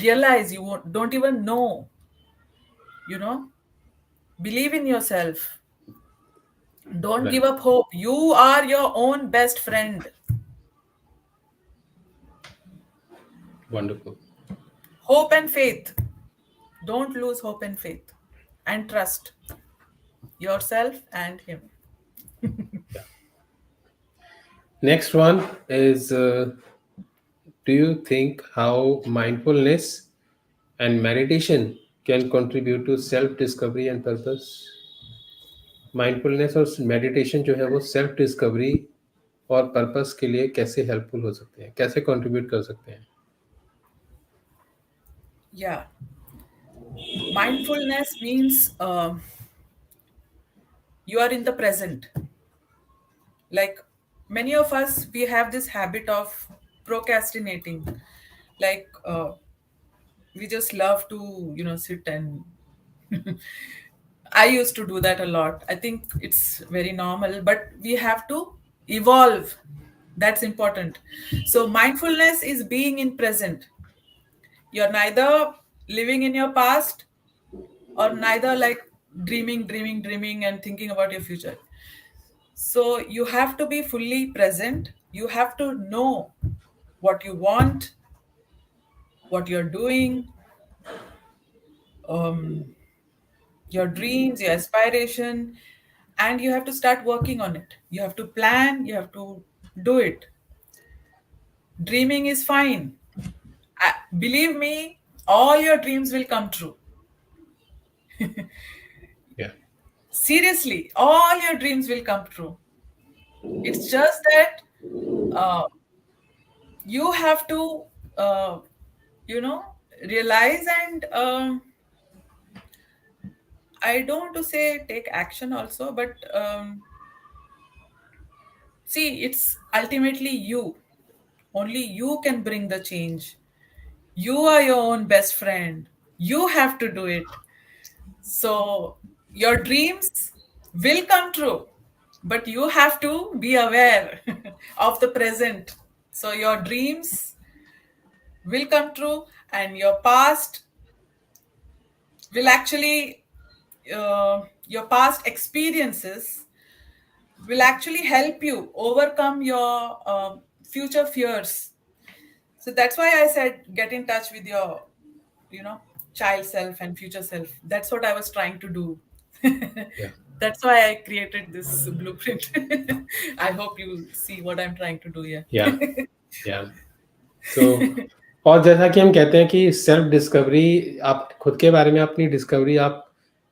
realize, don't even know. you know Believe in yourself. Don't give Right. up hope. You are your own best friend. Wonderful. Hope and faith. Don't lose hope and faith. And trust yourself and him. Yeah. Next one is, do you think how mindfulness and meditation can contribute to self discovery and purpose? Mindfulness और meditation जो है वो self discovery और purpose के लिए कैसे helpful हो सकते हैं, कैसे कंट्रीब्यूट कर सकते हैं? Yeah. Mindfulness means you are in the present. Like many of us, we have this habit of procrastinating. Like we just love to, sit and I used to do that a lot. I think it's very normal, but we have to evolve. That's important. So, mindfulness is being in present. You're neither living in your past or neither like dreaming, and thinking about your future. So, you have to be fully present. You have to know what you want, what you're doing, um, your dreams, your aspiration, and you have to start working on it. You have to plan, you have to do it. Dreaming is fine. Believe me, all your dreams will come true. Yeah. Seriously, all your dreams will come true. It's just that uh, you have to, uh, you know, realize and I don't want to say take action also, but see, it's ultimately you. Only you can bring the change. You are your own best friend. You have to do it. So your dreams will come true, but you have to be aware of the present. So your dreams will come true, and your past will actually, your past experiences will actually help you overcome your future fears. So that's why I said get in touch with your, you know, child self and future self. That's what I was trying to do. Yeah. That's why I created this blueprint. I hope you see what I'm trying to do here. या या सो और जैसा कि हम कहते हैं कि self discovery, आप खुद के बारे में अपनी डिस्कवरी आप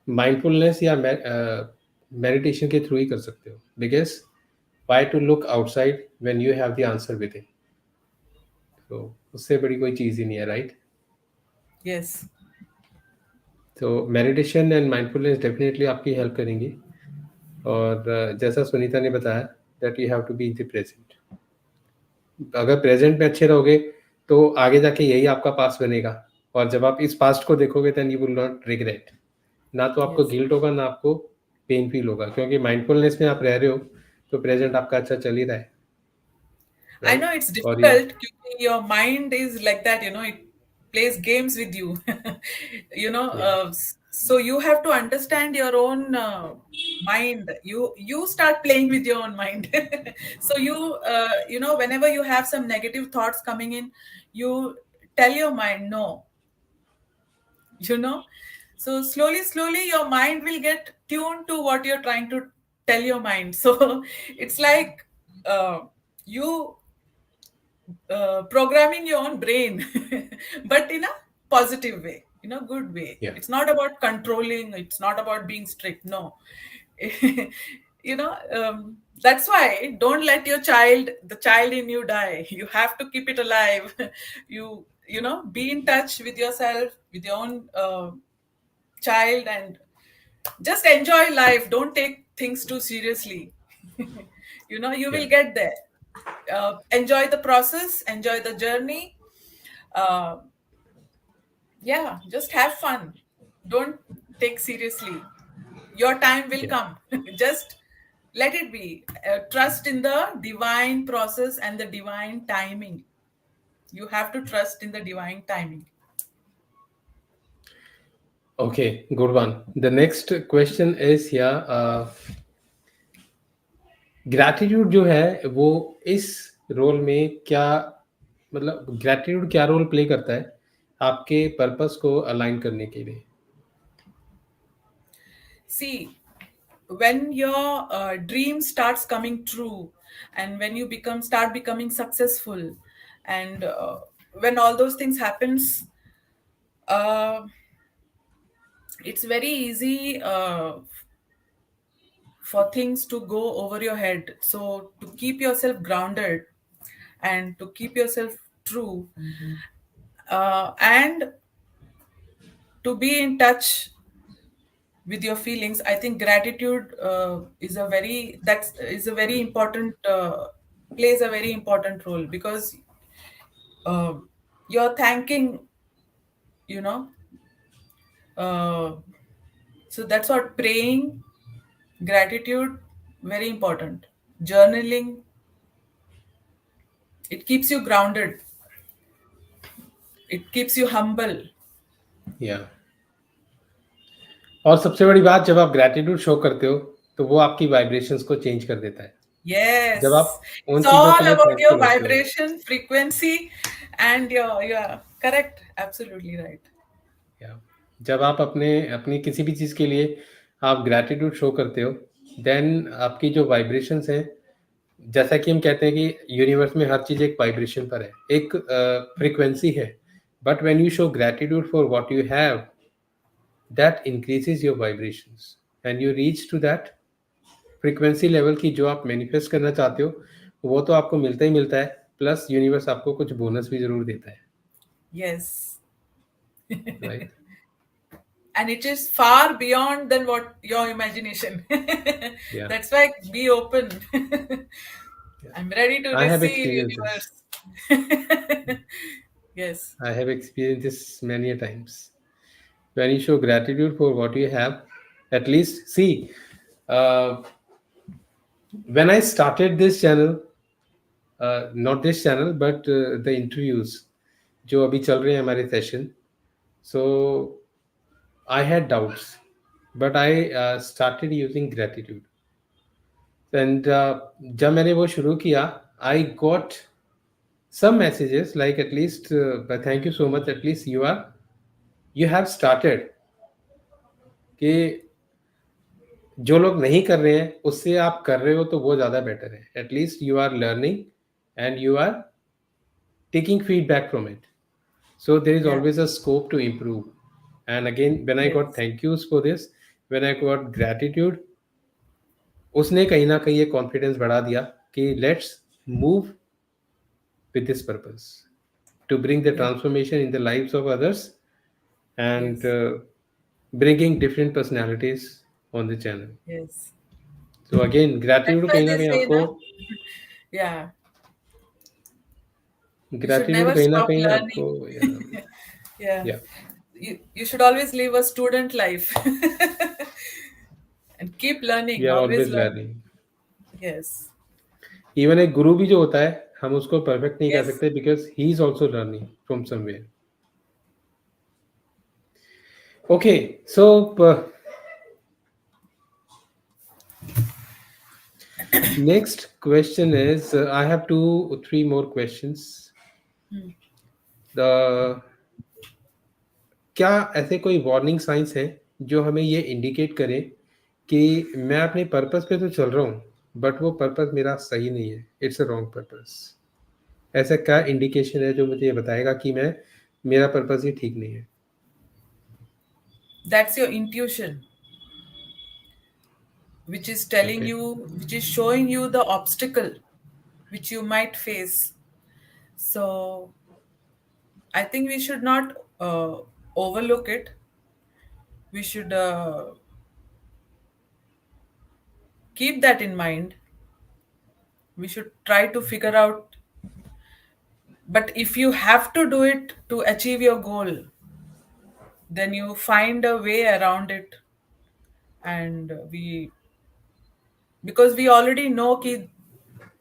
माइंडफुलनेस या मेडिटेशन के थ्रू ही कर सकते हो, because why to look outside when you have the answer within? तो उससे बड़ी कोई चीज़ ही नहीं है, राइट? Yes. तो मेडिटेशन एंड माइंडफुलनेस डेफिनेटली आपकी हेल्प करेंगी। और जैसा सुनीता ने बताया that you have to be in the present. अगर प्रेजेंट में अच्छे रहोगे तो आगे जाके यही आपका पास्ट बनेगा। और जब आप इस पास्ट को देखोगे then you will not regret. ना तो आपको Yes. गिल्ट होगा ना आपको पेन फील होगा, क्योंकि माइंडफुलनेस में आप रह रहे हो तो प्रेजेंट आपका अच्छा चल ही रहा है, I know राइट? it's और ये difficult because your mind is like that, it plays games with you. या So you have to understand your own mind. You start playing with your own mind. So whenever you have some negative thoughts coming in, you tell your mind no, you know. So slowly your mind will get tuned to what you're trying to tell your mind. So it's like you programming your own brain, but in a positive way, in a good way. या It's not about controlling, it's not about being strict. No. That's why don't let the child in you die. You have to keep it alive. Be in touch with yourself, with your own child, and just enjoy life. Don't take things too seriously. You या will get there. Enjoy the process, enjoy the journey. uh, yeah, just have fun. Don't take seriously. Your time will या come. Just let it be. Trust in the divine process and the divine timing. You have to trust in the divine timing. Okay, good one. The next question is here, gratitude जो है वो इस role में क्या, मतलब gratitude क्या role play करता है आपके पर्पस को अलाइन करने के लिए? See, when your dream starts coming true, and when you start becoming successful, and when all those things happens, uh, it's very easy for things to go over your head. So to keep yourself grounded and to keep yourself true, and to be in touch with your feelings, I think gratitude is a very important plays a very important role, because uh, you're thanking, you know uh, so that's what praying, gratitude, very important. Journaling, it keeps you grounded, it keeps you humble. या और सबसे बड़ी बात, जब आप gratitude show करते हो तो वो आपकी वाइब्रेशंस को चेंज कर देता है। जब Yes, आप उन it's चीज़ों के all लिए about your थैंकफुल होते हो, vibration, frequency, and your correct, absolutely right. या जब आप अपने अपनी किसी भी चीज़ के लिए आप ग्रैटिट्यूड शो करते हो, देन आपकी जो वाइब्रेशंस हैं, जैसा कि हम कहते हैं कि यूनिवर्स में हर चीज़ एक वाइब्रेशन पर है, एक फ्रीक्वेंसी है। But when you show gratitude for what you have, that increases your vibrations and you reach to that frequency level की जो आप मैनिफेस्ट करना चाहते हो, वो तो आपको मिलता ही मिलता है, प्लस यूनिवर्स आपको कुछ बोनस भी ज़रूर देता है, Yes. Right? And it is far beyond than what your imagination. या That's why be open. I'm ready to I have receive, experience this. universe. Yes. I have experienced this many a times. When you show gratitude for what you have, at least see, uh, when I started this channel, not this channel, but the interviews, जो अभी चल रहे हैं हमारे session, so I had doubts, but I started using gratitude. And जब मैंने वो शुरू किया, I got some messages like at least, but thank you so much. At least you have started कि जो लोग नहीं कर रहे हैं उससे आप कर रहे हो तो वो ज़्यादा बेटर है। At least you are learning and you are taking feedback from it, so there is Yeah. Always a scope to improve. And again when I got Yes. Thank yous for this, when I got gratitude, उसने कहीं ना कहीं ये confidence बढ़ा दिया कि let's move with this purpose. to bring the Yeah. transformation in the lives of others, and Yes. bringing different personalities on the channel. Yes. So again, That's gratitude why कहीं ना they कहीं say, आपको, na? Yeah. You should gratitude never कहीं ना stop कहीं आपको, learning. या, Yeah. या, You should always live a student life and keep we learning, are always always learning. Learning. Yes. इवन एक गुरु भी जो होता है, हम उसको परफेक्ट नहीं कह Yes. सकते, because he is also learning from somewhere. Okay, so next question is, I have two or three more questions. The क्या ऐसे कोई वार्निंग साइंस है जो हमें ये इंडिकेट करे कि मैं अपने पर्पस पे तो चल रहा हूँ, बट वो पर्पस मेरा सही नहीं है, इट्स अ रॉन्ग पर्पस. ऐसा क्या इंडिकेशन है जो मुझे ये बताएगा कि मैं, मेरा पर्पस ही ठीक नहीं है? That's your intuition, which is telling okay. you, which is showing you the obstacle which you might face. So I think we should not overlook it. We should keep that in mind. We should try to figure out. But if you have to do it to achieve your goal, then you find a way around it. And because we already know ki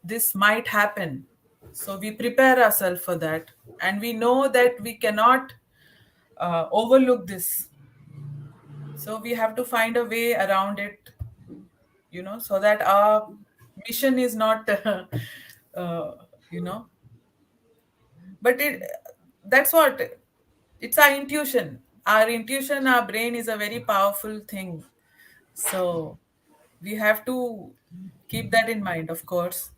this might happen, so we prepare ourselves for that, and we know that we cannot overlook this. So we have to find a way around it, so that our mission is not uh, you know but that's what, it's our intuition. Our brain is a very powerful thing. So we have to keep that in mind, of course.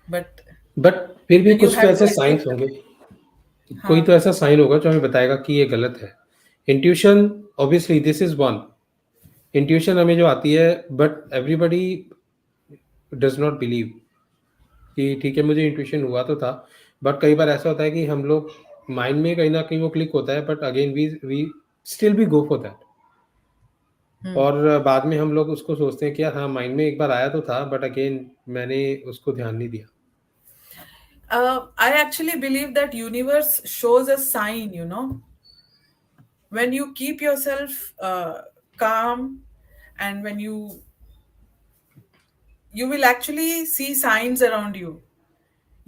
But but फिर भी then you कुछ तो have to ऐसे achieve science होंगे, the, कोई तो ऐसा sign होगा जो हमें बताएगा कि ये गलत है. Intuition, obviously this is one. Intuition हमें जो आती है, but everybody does not believe कि ठीक है, मुझे इंट्यूशन हुआ तो था. बट कई बार ऐसा होता है कि हम लोग माइंड में कहीं ना कहीं वो क्लिक होता है, बट अगेन वी स्टिल भी गो फॉर दैट. और बाद में हम लोग उसको सोचते हैं कि यार हाँ, माइंड में एक बार आया तो था, बट अगेन मैंने उसको ध्यान नहीं दिया. I actually believe that universe shows a sign, when you keep yourself calm, and when you will actually see signs around you.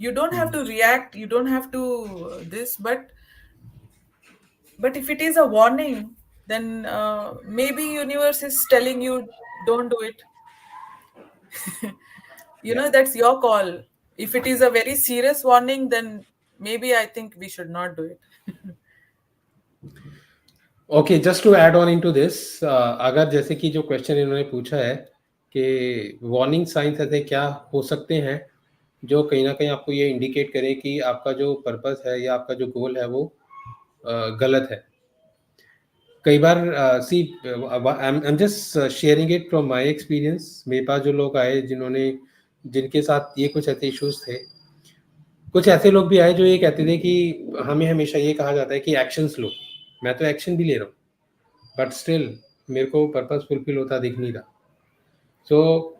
You don't have to react, you don't have to this, but if it is a warning, then maybe universe is telling you don't do it. Yeah. That's your call. If it is a very serious warning, then maybe I think we should not do it. Okay, just to add on into this, अगर जैसे कि जो question इन्होंने पूछा है कि warning science ऐसे क्या हो सकते हैं जो कहीं ना कहीं आपको ये इंडिकेट करे कि आपका जो पर्पस है या आपका जो गोल है वो गलत है. कई बार see, I am just sharing it from my experience. मेरे पास जो लोग आए जिन्होंने, जिनके साथ ये कुछ ऐसे इश्यूज थे, कुछ ऐसे लोग भी आए जो ये कहते थे कि हमें हमेशा ये कहा जाता है कि एक्शंस लो. मैं तो एक्शन भी ले रहा हूँ, बट स्टिल मेरे को पर्पस फुलफिल होता दिख नहीं रहा. सो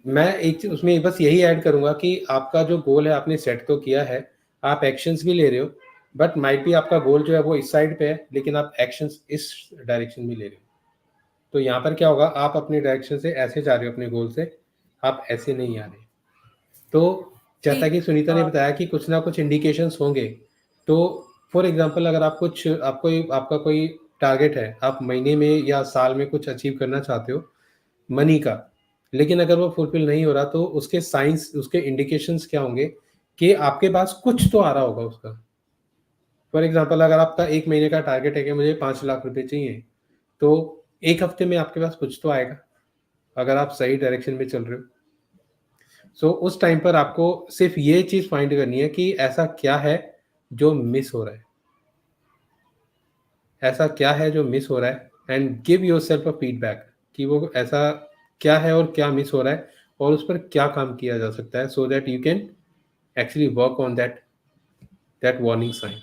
मैं एक चीज़ उसमें बस यही ऐड करूँगा कि आपका जो गोल है आपने सेट तो किया है, आप एक्शंस भी ले रहे हो, बट माइट भी आपका गोल जो है वो इस साइड पे है, लेकिन आप एक्शंस इस डायरेक्शन में ले रहे हो. तो यहाँ पर क्या होगा, आप अपने डायरेक्शन से ऐसे जा रहे हो अपने गोल से, आप ऐसे नहीं आ रहे. तो जैसा See, कि सुनीता ने बताया कि कुछ ना कुछ इंडिकेशंस होंगे. तो फॉर एग्जांपल, अगर आप कुछ, आपको आपका कोई टारगेट है, आप महीने में या साल में कुछ अचीव करना चाहते हो मनी का, लेकिन अगर वो फुलफिल नहीं हो रहा, तो उसके साइंस, उसके इंडिकेशंस क्या होंगे कि आपके पास कुछ तो आ रहा होगा उसका. फॉर एग्जांपल, अगर आपका एक महीने का टारगेट है कि मुझे 5 लाख रुपए चाहिए, तो एक हफ्ते में आपके पास कुछ तो आएगा अगर आप सही डायरेक्शन में चल रहे हो. सो उस टाइम पर आपको सिर्फ ये चीज़ फाइंड करनी है कि ऐसा क्या है जो मिस हो रहा है, ऐसा क्या है जो मिस हो रहा है, and give yourself a feedback कि वो ऐसा क्या है और क्या मिस हो रहा है, और उस पर क्या काम किया जा सकता है, so that you can actually work on that that warning sign.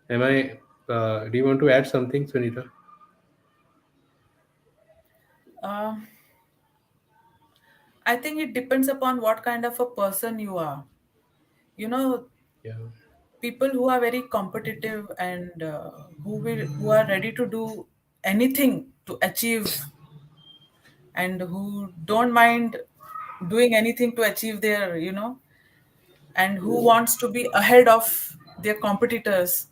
Am I? Do you want to add something, Sunita? Um, I think it depends upon what kind of a person you are. You know, Yeah. people who are very competitive and who are ready to do anything to achieve, and who don't mind doing anything to achieve their, and who wants to be ahead of their competitors.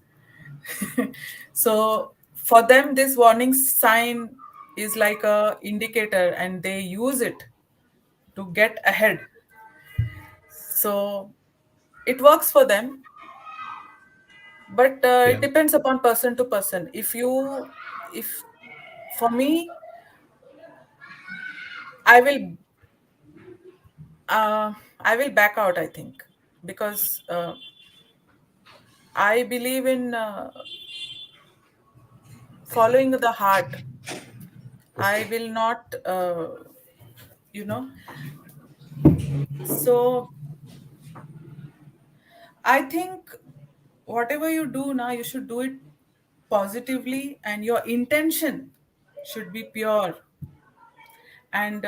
So for them, this warning sign is like a indicator, and they use it to get ahead. So it works for them, but it Yeah. depends upon person to person. If for me, I will I will back out, I think, because I believe in following the heart. I Okay. will not, you know. So I think whatever you do now, you should do it positively, and your intention should be pure. And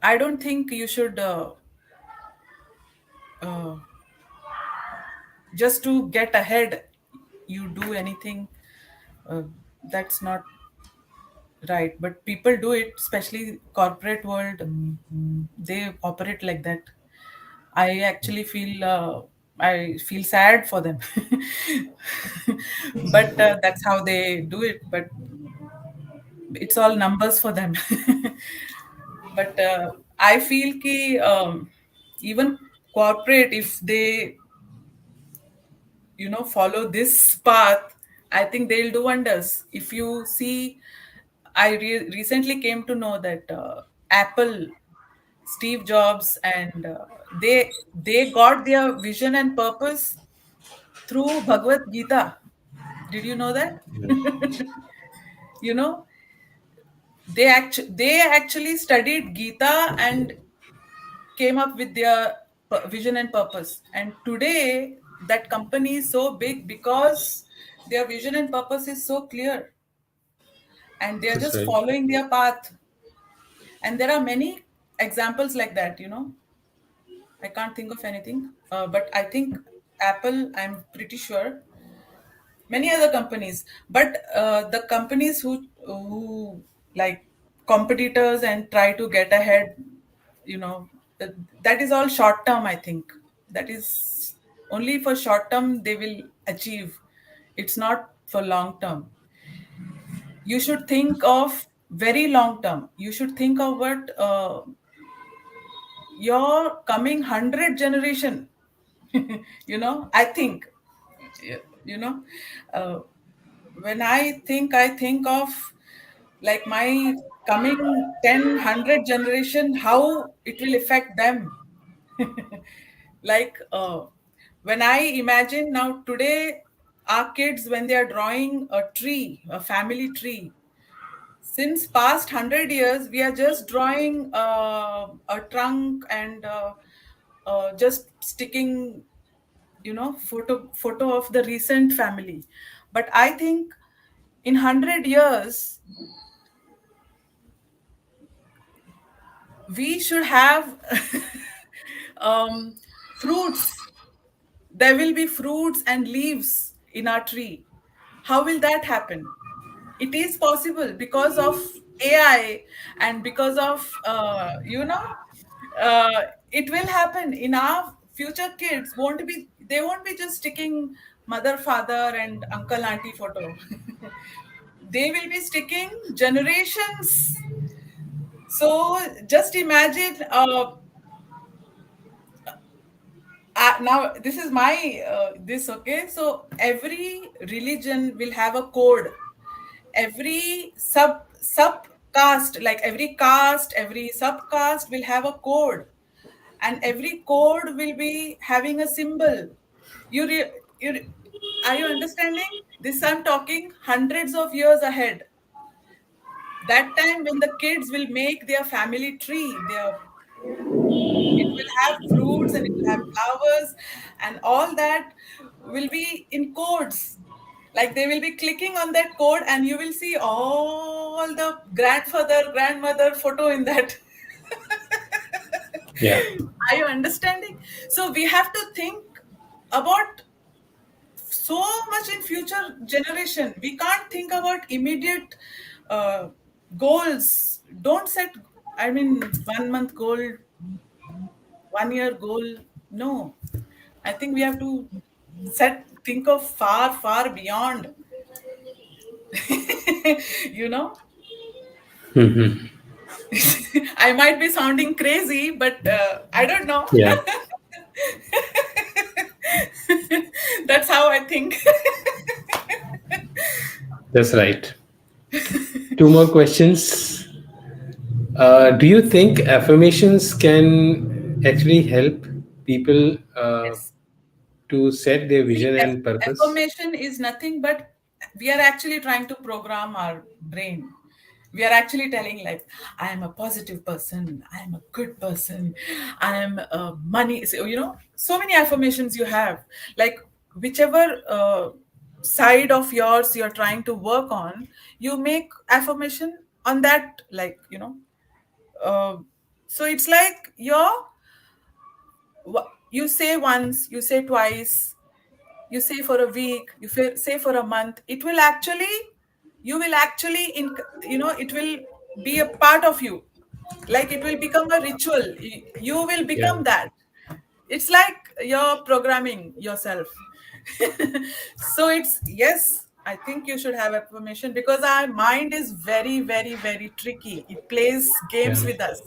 I don't think you should uh, just to get ahead. You do anything uh, that's not right, but people do it, especially corporate world. They operate like that. I actually feel I feel sad for them, but that's how they do it. But it's all numbers for them. But I feel ki even corporate, if they follow this path, I think they'll do wonders. If you see, recently came to know that Apple, Steve Jobs, and they got their vision and purpose through Bhagavad Gita. Did you know that? Yeah. you know they actually studied Gita and came up with their vision and purpose. And today, that company is so big because their vision and purpose is so clear, and they are That's just right. following their path. And there are many examples like that. I can't think of anything, but I think Apple, I'm pretty sure, many other companies, but the companies who like competitors and try to get ahead, you know uh, that is all short term. I think that is only for short term they will achieve. It's not for long term. You should think of very long term. You should think of what your coming 100 generation. I think, you know uh, when I think of like my coming 10 100 generation, how it will affect them. Like when I imagine now today, our kids, when they are drawing a tree, a family tree, since past 100 years we are just drawing a trunk and just sticking photo of the recent family. But I think in 100 years we should have fruits. There will be fruits and leaves in our tree. How will that happen? It is possible because of AI, and because of it will happen. In our future, kids won't be they won't be just sticking mother, father, and uncle, auntie photo. They will be sticking generations. So just imagine, now this is my this okay. So every religion will have a code. Every sub caste, like every caste, every subcaste will have a code, and every code will be having a symbol. You re, you re- are you understanding this? I'm talking hundreds of years ahead. That time when the kids will make their family tree, It will have fruits and it will have flowers, and all that will be in codes. Like they will be clicking on that code, and you will see all the grandfather, grandmother photo in that. Yeah. Are you understanding? So we have to think about so much in future generation. We can't think about immediate uh, goals. Don't set, I mean, 1 month goal, 1 year goal. No, I think we have to think of far, far beyond. you know, I might be sounding crazy, but I don't know. Yeah, That's how I think. that's right. Two more questions. Do you think affirmations can actually help people Yes. to set their See, vision and purpose? affirmation is nothing but we are actually trying to program our brain. We are actually telling, like, I am a positive person, I am a good person, I am money. So, so many affirmations you have. Like, whichever side of yours you're trying to work on, you make affirmation on that, like, Uh, so it's like you say once, you say twice, you say for a week, say for a month. It will actually, you will actually, it will be a part of you. Like it will become a ritual. You will Yeah, become that. It's like you're programming yourself. So it's, yes, I think you should have affirmation because our mind is very, very, very tricky. It plays yeah, games with us.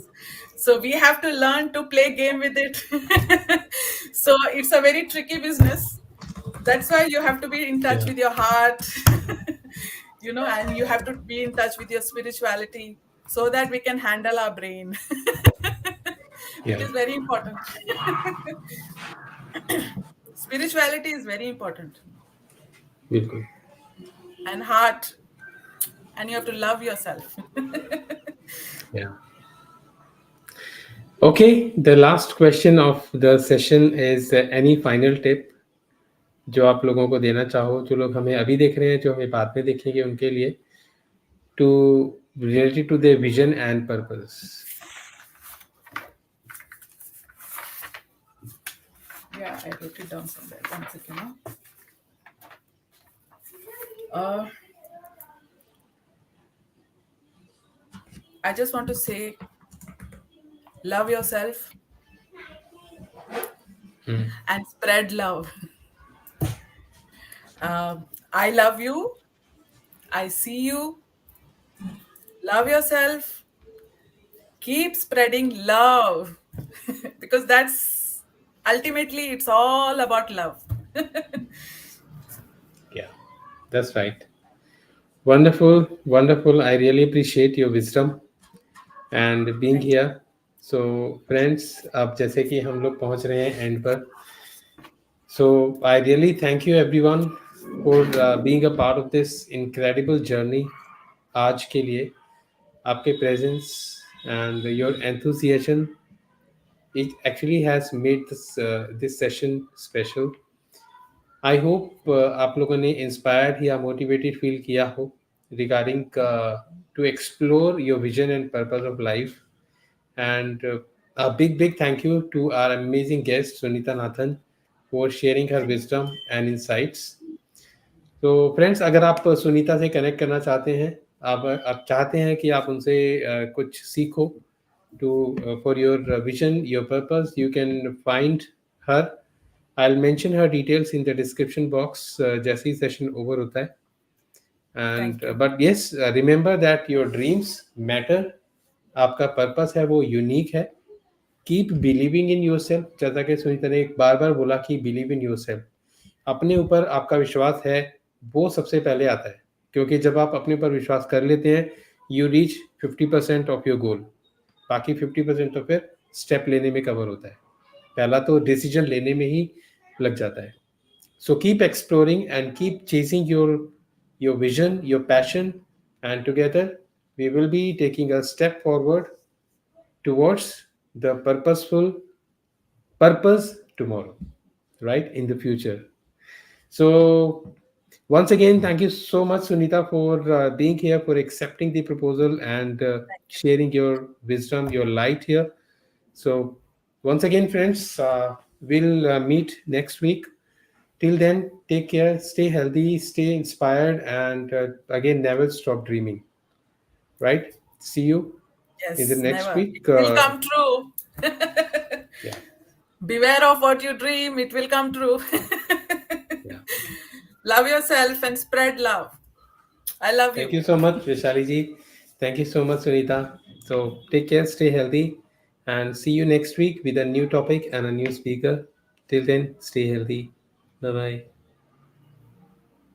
So we have to learn to play game with it. So it's a very tricky business. That's why you have to be in touch yeah, with your heart. And you have to be in touch with your spirituality so that we can handle our brain. It yeah. is very important. Spirituality is very important, Bilkul. and heart, and you have to love yourself. Yeah. Okay, the last question of the session is any final tip जो आप लोगों को देना चाहो, जो लोग हमें अभी देख रहे हैं, जो हमें बाद में देखेंगे उनके लिए, to related to their vision and purpose. Yeah, I wrote it down somewhere. One second. Uh, I just want to say, love yourself and spread love. I love you. I see you. Love yourself. Keep spreading love because that's ultimately it's all about love. Yeah, that's right. Wonderful, wonderful. I really appreciate your wisdom and being Thank you. here. So, friends, अब जैसे कि हम लोग पहुंच रहे हैं and पर, so I really thank you everyone for being a part of this incredible journey. आज के लिए आपके presence and your enthusiasm, it actually has made this session special. I hope आप लोगों ने इंस्पायर्ड या मोटिवेटेड फील किया हो regarding to explore your vision and purpose of life and a big thank you to our amazing guest Sunita Nathan for sharing her wisdom and insights. तो friends, अगर आप सुनीता से कनेक्ट करना चाहते हैं, आप चाहते हैं कि आप उनसे कुछ सीखो to for your vision, your purpose, you can find her. I'll mention her details in the description box जैसे ही session over होता है. And Thank you. but yes, remember that your dreams matter. आपका purpose है वो unique है. Keep believing in yourself. जैसा कि सुनीता ने एक बार बार बोला कि believe in yourself. अपने ऊपर आपका विश्वास है वो सबसे पहले आता है, क्योंकि जब आप अपने ऊपर विश्वास कर लेते हैं you reach 50% of your goal. बाकी 50% तो फिर स्टेप लेने में कवर होता है, पहला तो डिसीजन लेने में ही लग जाता है. So keep exploring and keep chasing your vision, your passion, and together we will be taking a step forward towards the purposeful purpose tomorrow, right? In the future. So, once again, thank you so much, Sunita, for being here, for accepting the proposal and Thank you. sharing your wisdom, your light here. So, once again, friends, we'll meet next week. Till then, take care, stay healthy, stay inspired, and again, never stop dreaming, right? See you in the Yes, next never. It week. will come true. Yeah, Beware of what you dream, it will come true. yeah. Love yourself and spread love. I love Thank you. you so much, Vishali ji. Thank you so much, Sunita. So take care, stay healthy, and see you next week with a new topic and a new speaker. Till then, stay healthy. Bye bye.